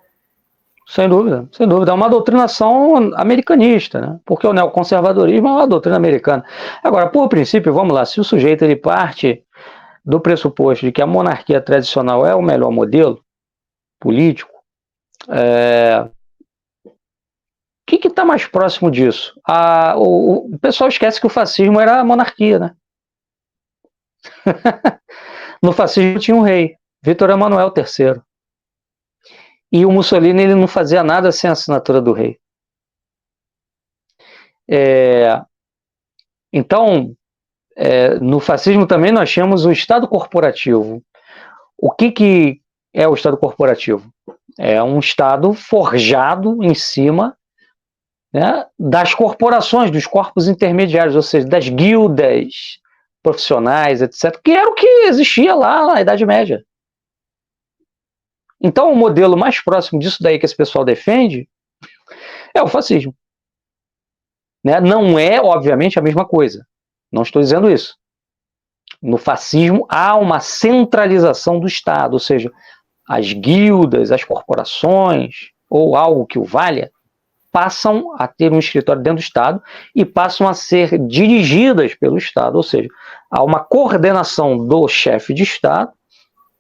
Sem dúvida, sem dúvida. É uma doutrinação americanista, né? Porque o neoconservadorismo é uma doutrina americana. Agora, por princípio, vamos lá, se o sujeito ele parte do pressuposto de que a monarquia tradicional é o melhor modelo político, o que está mais próximo disso? O pessoal esquece que o fascismo era a monarquia, né? No fascismo tinha um rei, Vítor Emanuel III. E o Mussolini ele não fazia nada sem a assinatura do rei. Então, no fascismo também nós tínhamos o Estado corporativo. O que é o Estado corporativo? É um Estado forjado em cima, né, das corporações, dos corpos intermediários, ou seja, das guildas profissionais, etc., que era o que existia lá na Idade Média. Então, o modelo mais próximo disso daí que esse pessoal defende é o fascismo. Né? Não é, obviamente, a mesma coisa. Não estou dizendo isso. No fascismo, há uma centralização do Estado, ou seja, as guildas, as corporações, ou algo que o valha, passam a ter um escritório dentro do Estado e passam a ser dirigidas pelo Estado, ou seja, há uma coordenação do chefe de Estado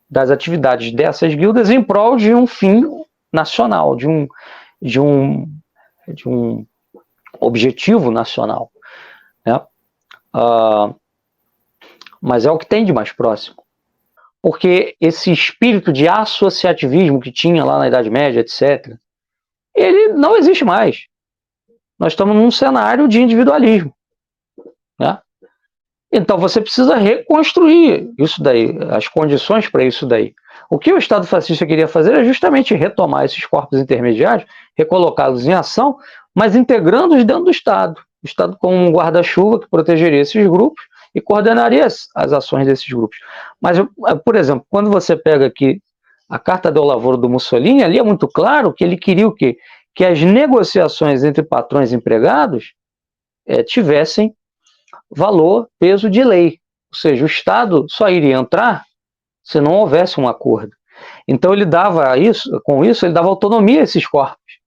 das atividades dessas guildas em prol de um fim nacional, de um objetivo nacional. Né? Mas é o que tem de mais próximo. Porque esse espírito de associativismo que tinha lá na Idade Média, etc., ele não existe mais. Nós estamos num cenário de individualismo. Né? Então você precisa reconstruir isso daí, as condições para isso daí. O que o Estado fascista queria fazer é justamente retomar esses corpos intermediários, recolocá-los em ação, mas integrando-os dentro do Estado. O Estado como um guarda-chuva que protegeria esses grupos e coordenaria as ações desses grupos. Mas, por exemplo, quando você pega aqui a Carta do Lavoro do Mussolini, ali é muito claro que ele queria o quê? Que as negociações entre patrões e empregados tivessem valor, peso de lei. Ou seja, o Estado só iria entrar se não houvesse um acordo. Então ele dava isso, com isso, ele dava autonomia a esses corpos.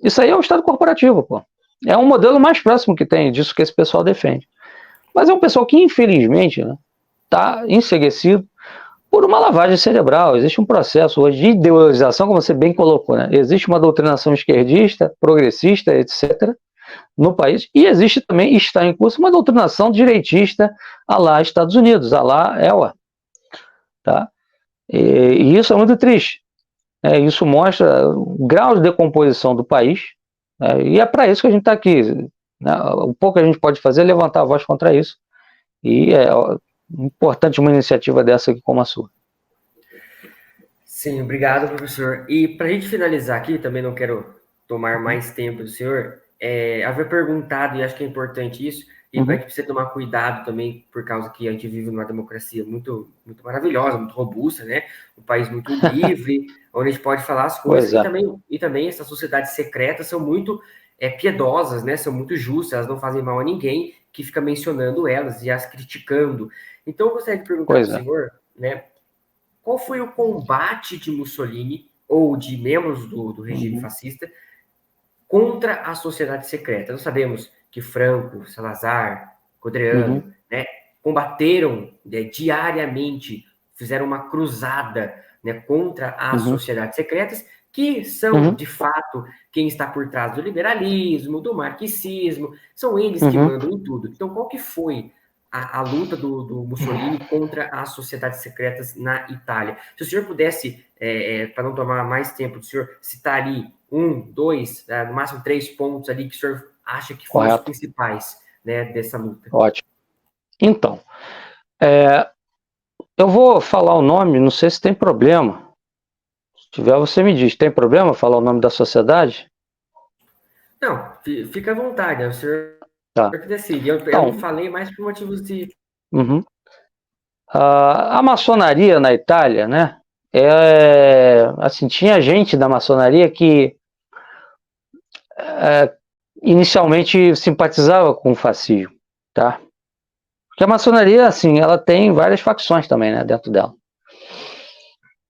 Isso aí é o Estado corporativo, pô. É um modelo mais próximo que tem disso que esse pessoal defende. Mas é um pessoal que, infelizmente, está enseguecido por uma lavagem cerebral. Existe um processo hoje de ideologização, como você bem colocou, né? Existe uma doutrinação esquerdista, progressista, etc., no país, e existe também, está em curso, uma doutrinação direitista à lá Estados Unidos, à lá EUA. Tá? E isso é muito triste. Isso mostra o grau de decomposição do país, e é para isso que a gente está aqui. Né? O pouco que a gente pode fazer é levantar a voz contra isso. E é importante uma iniciativa dessa aqui como a sua. Sim, obrigado, professor. E para a gente finalizar aqui, também não quero tomar mais tempo do senhor, havia perguntado, e acho que é importante isso, e a gente precisa tomar cuidado também, por causa que a gente vive numa democracia muito, muito maravilhosa, muito robusta, né? Um país muito livre, onde a gente pode falar as coisas, e também essas sociedades secretas são muito piedosas, né? São muito justas, elas não fazem mal a ninguém, que fica mencionando elas e as criticando. Então, eu gostaria de perguntar para o senhor, né? Qual foi o combate de Mussolini ou de membros do regime fascista contra a sociedade secreta? Nós sabemos que Franco, Salazar, Codreanu, né, combateram diariamente, fizeram uma cruzada, né, contra as sociedades secretas, que são, de fato, quem está por trás do liberalismo, do marxismo, são eles que mandam em tudo. Então, qual que foi a luta do Mussolini contra as sociedades secretas na Itália? Se o senhor pudesse, para não tomar mais tempo do senhor, citar ali 1, 2, no máximo 3 pontos ali que o senhor acha que foram os principais, né, dessa luta. Ótimo. Então, eu vou falar o nome, não sei se tem problema. Se tiver, você me diz. Tem problema falar o nome da sociedade? Não, fica à vontade, é o senhor que decide. Eu falei mais por motivos de... A maçonaria na Itália, né? Assim, tinha gente da maçonaria que inicialmente simpatizava com o fascismo, tá? Porque a maçonaria, assim, ela tem várias facções também, né, dentro dela.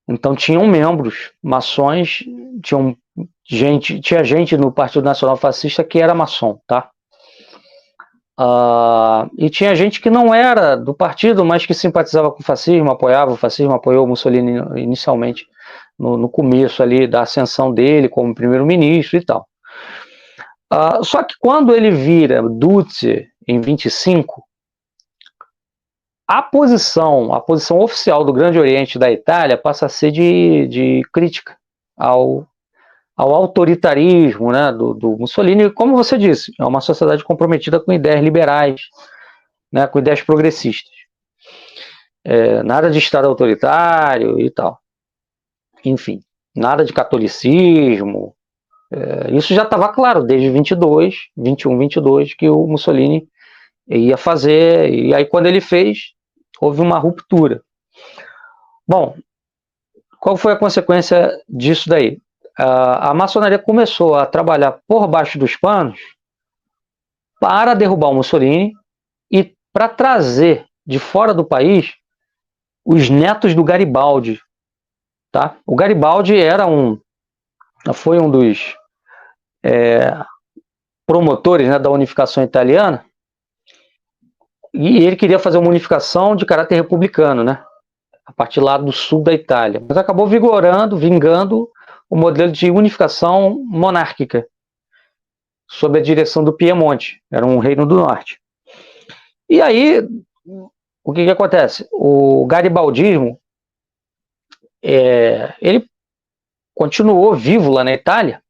Então tinham membros maçons, tinha gente no Partido Nacional Fascista que era maçom, tá? E tinha gente que não era do partido, mas que simpatizava com o fascismo, apoiava o fascismo, apoiou o Mussolini inicialmente, no começo ali da ascensão dele como primeiro-ministro e tal. Só que quando ele vira Duce em 25, a posição oficial do Grande Oriente da Itália passa a ser de crítica ao autoritarismo, né, do Mussolini. Como você disse, é uma sociedade comprometida com ideias liberais, né, com ideias progressistas. Nada de Estado autoritário e tal. Enfim, nada de catolicismo. Isso já estava claro desde 21, 22, que o Mussolini ia fazer, e aí quando ele fez, houve uma ruptura. Bom, qual foi a consequência disso daí? A maçonaria começou a trabalhar por baixo dos panos para derrubar o Mussolini e para trazer de fora do país os netos do Garibaldi. Tá? O Garibaldi foi um dos promotores, né, da unificação italiana, e ele queria fazer uma unificação de caráter republicano, né, a partir lá do sul da Itália, mas acabou vingando o modelo de unificação monárquica, sob a direção do Piemonte, era um reino do norte. E aí, o que acontece? O garibaldismo, ele continuou vivo lá na Itália,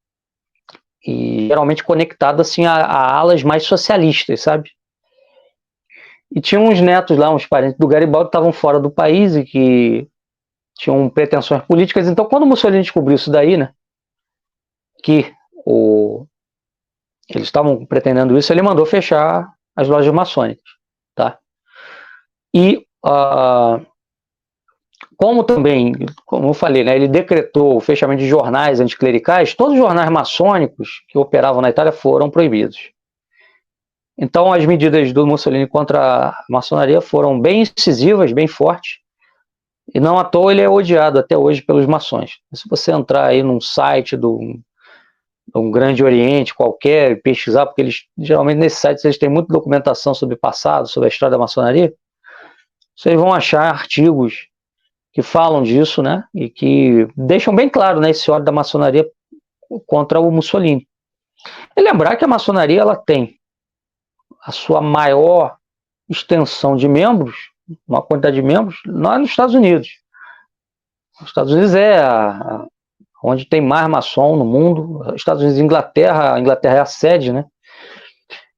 e geralmente conectado assim a alas mais socialistas, sabe? E tinha uns netos lá, uns parentes do Garibaldi, que estavam fora do país e que tinham pretensões políticas. Então, quando o Mussolini descobriu isso daí, né, que eles estavam pretendendo isso, ele mandou fechar as lojas maçônicas, tá? E como também, como eu falei, né, ele decretou o fechamento de jornais anticlericais, todos os jornais maçônicos que operavam na Itália foram proibidos. Então, as medidas do Mussolini contra a maçonaria foram bem incisivas, bem fortes, e não à toa ele é odiado até hoje pelos maçons. Se você entrar aí num site um Grande Oriente qualquer, pesquisar, porque eles, geralmente, nesses sites, eles têm muita documentação sobre o passado, sobre a história da maçonaria, vocês vão achar artigos que falam disso, né, e que deixam bem claro, né, esse ódio da maçonaria contra o Mussolini. E lembrar que a maçonaria, ela tem a sua maior extensão de membros, uma quantidade de membros, lá nos Estados Unidos. Os Estados Unidos é onde tem mais maçom no mundo. Os Estados Unidos e a Inglaterra é a sede, né?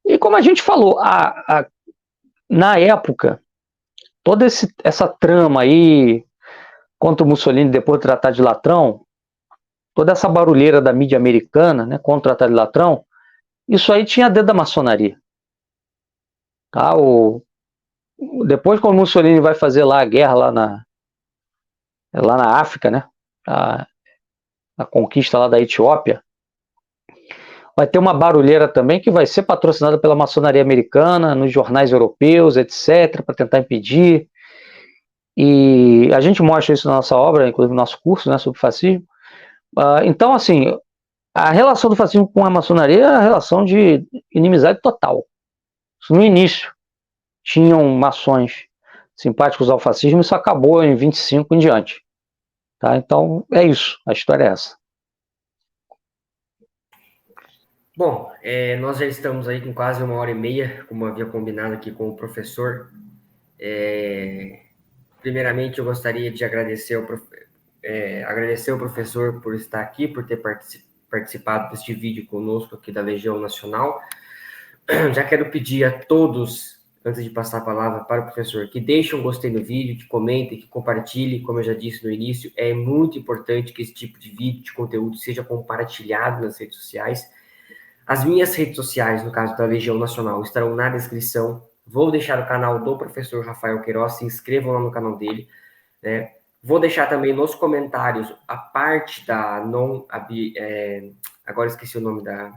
E como a gente falou, na época, toda essa trama aí contra o Mussolini depois do Tratado de Latrão, toda essa barulheira da mídia americana, né, contra o Tratado de Latrão, isso aí tinha dedo da maçonaria. Tá? Depois, quando o Mussolini vai fazer lá a guerra lá na África, né, a conquista lá da Etiópia, vai ter uma barulheira também que vai ser patrocinada pela maçonaria americana, nos jornais europeus, etc., para tentar impedir. E a gente mostra isso na nossa obra, inclusive no nosso curso, né, sobre fascismo. Então, assim, a relação do fascismo com a maçonaria é a relação de inimizade total. No início, tinham maçons simpáticos ao fascismo, isso acabou em 25 em diante. Tá? Então, é isso, a história é essa. Bom, nós já estamos aí com quase 1h30, como havia combinado aqui com o professor. Primeiramente, eu gostaria de agradecer ao professor por estar aqui, por ter participado deste vídeo conosco aqui da Legião Nacional. Já quero pedir a todos, antes de passar a palavra para o professor, que deixem um gostei no vídeo, que comentem, que compartilhem, como eu já disse no início, é muito importante que esse tipo de vídeo, de conteúdo, seja compartilhado nas redes sociais. As minhas redes sociais, no caso da Legião Nacional, estarão na descrição. Vou deixar o canal do professor Rafael Queiroz, se inscrevam lá no canal dele, né? Vou deixar também nos comentários a parte da agora esqueci o nome da...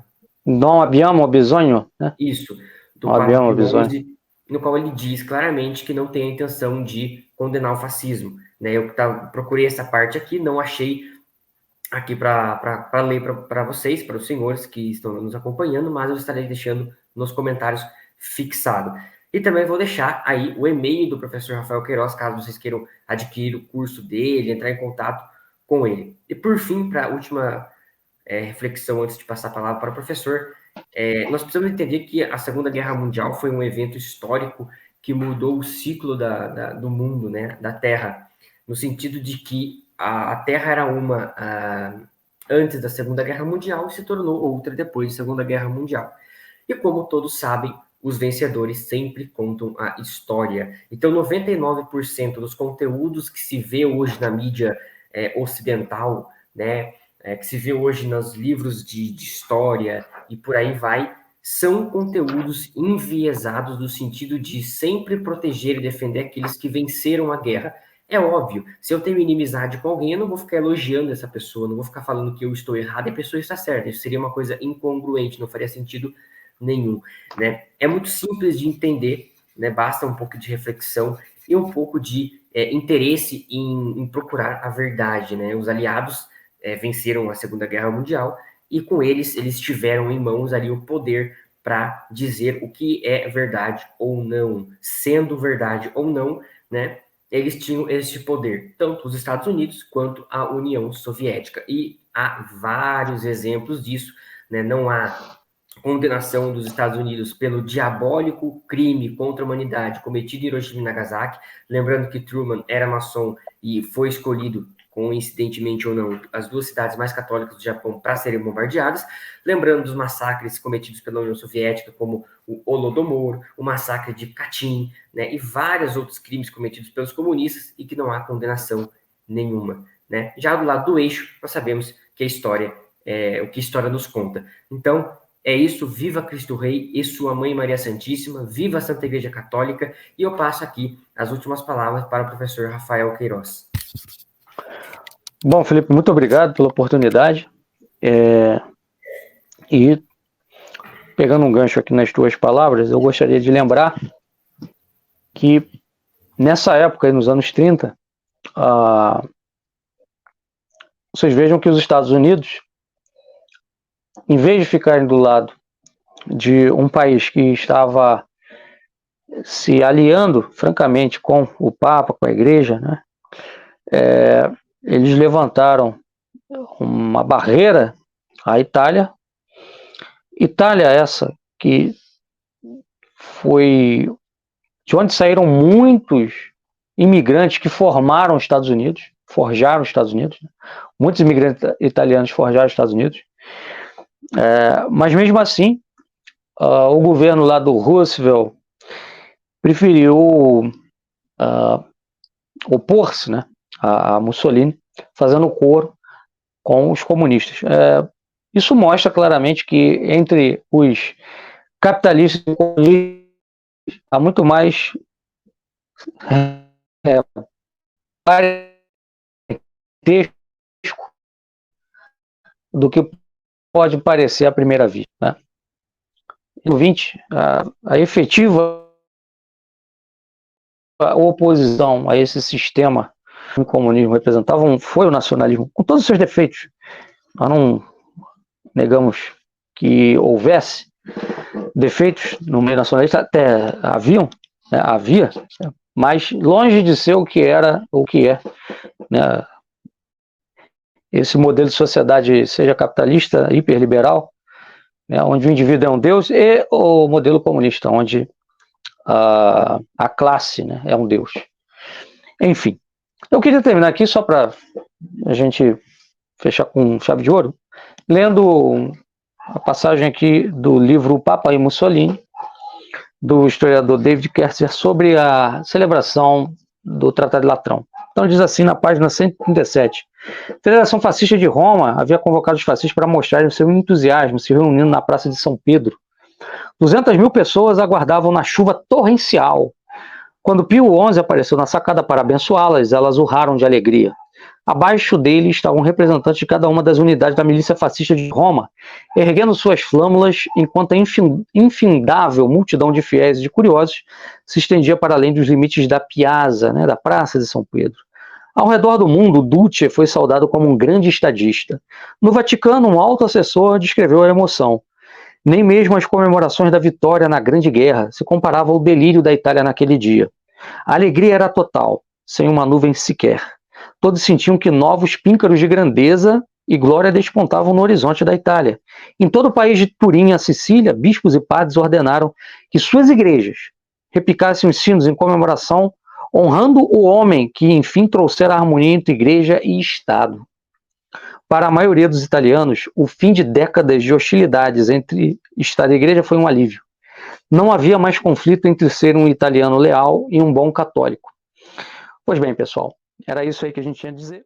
Non abbiamo bisogno, né? Isso, do Non abbiamo 4.11, no qual ele diz claramente que não tem a intenção de condenar o fascismo, né? Eu procurei essa parte aqui, não achei aqui para ler para vocês, para os senhores que estão nos acompanhando, mas eu estarei deixando nos comentários fixado. E também vou deixar aí o e-mail do professor Rafael Queiroz, caso vocês queiram adquirir o curso dele, entrar em contato com ele. E por fim, para a última reflexão, antes de passar a palavra para o professor, nós precisamos entender que a Segunda Guerra Mundial foi um evento histórico que mudou o ciclo do mundo, né, da Terra, no sentido de que a Terra era uma antes da Segunda Guerra Mundial e se tornou outra depois da Segunda Guerra Mundial. E como todos sabem, os vencedores sempre contam a história. Então, 99% dos conteúdos que se vê hoje na mídia ocidental, né, que se vê hoje nos livros de história e por aí vai, são conteúdos enviesados no sentido de sempre proteger e defender aqueles que venceram a guerra. É óbvio, se eu tenho inimizade com alguém, eu não vou ficar elogiando essa pessoa, não vou ficar falando que eu estou errado e a pessoa está certa. Isso seria uma coisa incongruente, não faria sentido nenhum, né? É muito simples de entender, né? Basta um pouco de reflexão e um pouco de interesse em procurar a verdade, né? Os aliados venceram a Segunda Guerra Mundial e com eles tiveram em mãos ali o poder para dizer o que é verdade ou não, sendo verdade ou não, né? Eles tinham este poder, tanto os Estados Unidos quanto a União Soviética. E há vários exemplos disso, né? Não há condenação dos Estados Unidos pelo diabólico crime contra a humanidade cometido em Hiroshima e Nagasaki, lembrando que Truman era maçom e foi escolhido, coincidentemente ou não, as duas cidades mais católicas do Japão para serem bombardeadas, lembrando dos massacres cometidos pela União Soviética, como o Holodomor, o massacre de Katyn, né, e vários outros crimes cometidos pelos comunistas e que não há condenação nenhuma, né? Já do lado do eixo, nós sabemos que a história o que a história nos conta. Então, é isso, viva Cristo Rei e sua Mãe Maria Santíssima, viva a Santa Igreja Católica, e eu passo aqui as últimas palavras para o professor Rafael Queiroz. Bom, Felipe, muito obrigado pela oportunidade. E pegando um gancho aqui nas tuas palavras, eu gostaria de lembrar que nessa época, nos anos 30, vocês vejam que os Estados Unidos em vez de ficarem do lado de um país que estava se aliando, francamente, com o Papa, com a Igreja, né, eles levantaram uma barreira à Itália. Itália essa que foi de onde saíram muitos imigrantes que formaram os Estados Unidos, forjaram os Estados Unidos. Muitos imigrantes italianos forjaram os Estados Unidos. Mas mesmo assim, o governo lá do Roosevelt preferiu opor-se, né, a Mussolini, fazendo coro com os comunistas. Isso mostra claramente que entre os capitalistas e comunistas há muito mais parentesco do que pode parecer à primeira vista, né? No 20, a efetiva oposição a esse sistema que o comunismo representava foi o nacionalismo, com todos os seus defeitos. Nós não negamos que houvesse defeitos no meio nacionalista, até havia, mas longe de ser o que era, o que é, né? Esse modelo de sociedade, seja capitalista, hiperliberal, né, onde o indivíduo é um deus, e o modelo comunista, onde a classe, né, é um deus. Enfim, eu queria terminar aqui só para a gente fechar com chave de ouro, lendo a passagem aqui do livro O Papa e Mussolini, do historiador David Kerser, sobre a celebração do Tratado de Latrão. Então diz assim na página 137: a Federação Fascista de Roma havia convocado os fascistas para mostrarem o seu entusiasmo, se reunindo na Praça de São Pedro. 200.000 pessoas aguardavam na chuva torrencial. Quando Pio XI apareceu na sacada para abençoá-las, elas urraram de alegria. Abaixo dele estavam representantes de cada uma das unidades da milícia fascista de Roma, erguendo suas flâmulas, enquanto a infindável multidão de fiéis e de curiosos se estendia para além dos limites da Piazza, né, da Praça de São Pedro. Ao redor do mundo, Duce foi saudado como um grande estadista. No Vaticano, um alto assessor descreveu a emoção. Nem mesmo as comemorações da vitória na Grande Guerra se comparavam ao delírio da Itália naquele dia. A alegria era total, sem uma nuvem sequer. Todos sentiam que novos píncaros de grandeza e glória despontavam no horizonte da Itália. Em todo o país de Turim a Sicília, bispos e padres ordenaram que suas igrejas repicassem os sinos em comemoração, honrando o homem que, enfim, trouxera a harmonia entre igreja e Estado. Para a maioria dos italianos, o fim de décadas de hostilidades entre Estado e Igreja foi um alívio. Não havia mais conflito entre ser um italiano leal e um bom católico. Pois bem, pessoal, era isso aí que a gente tinha a dizer.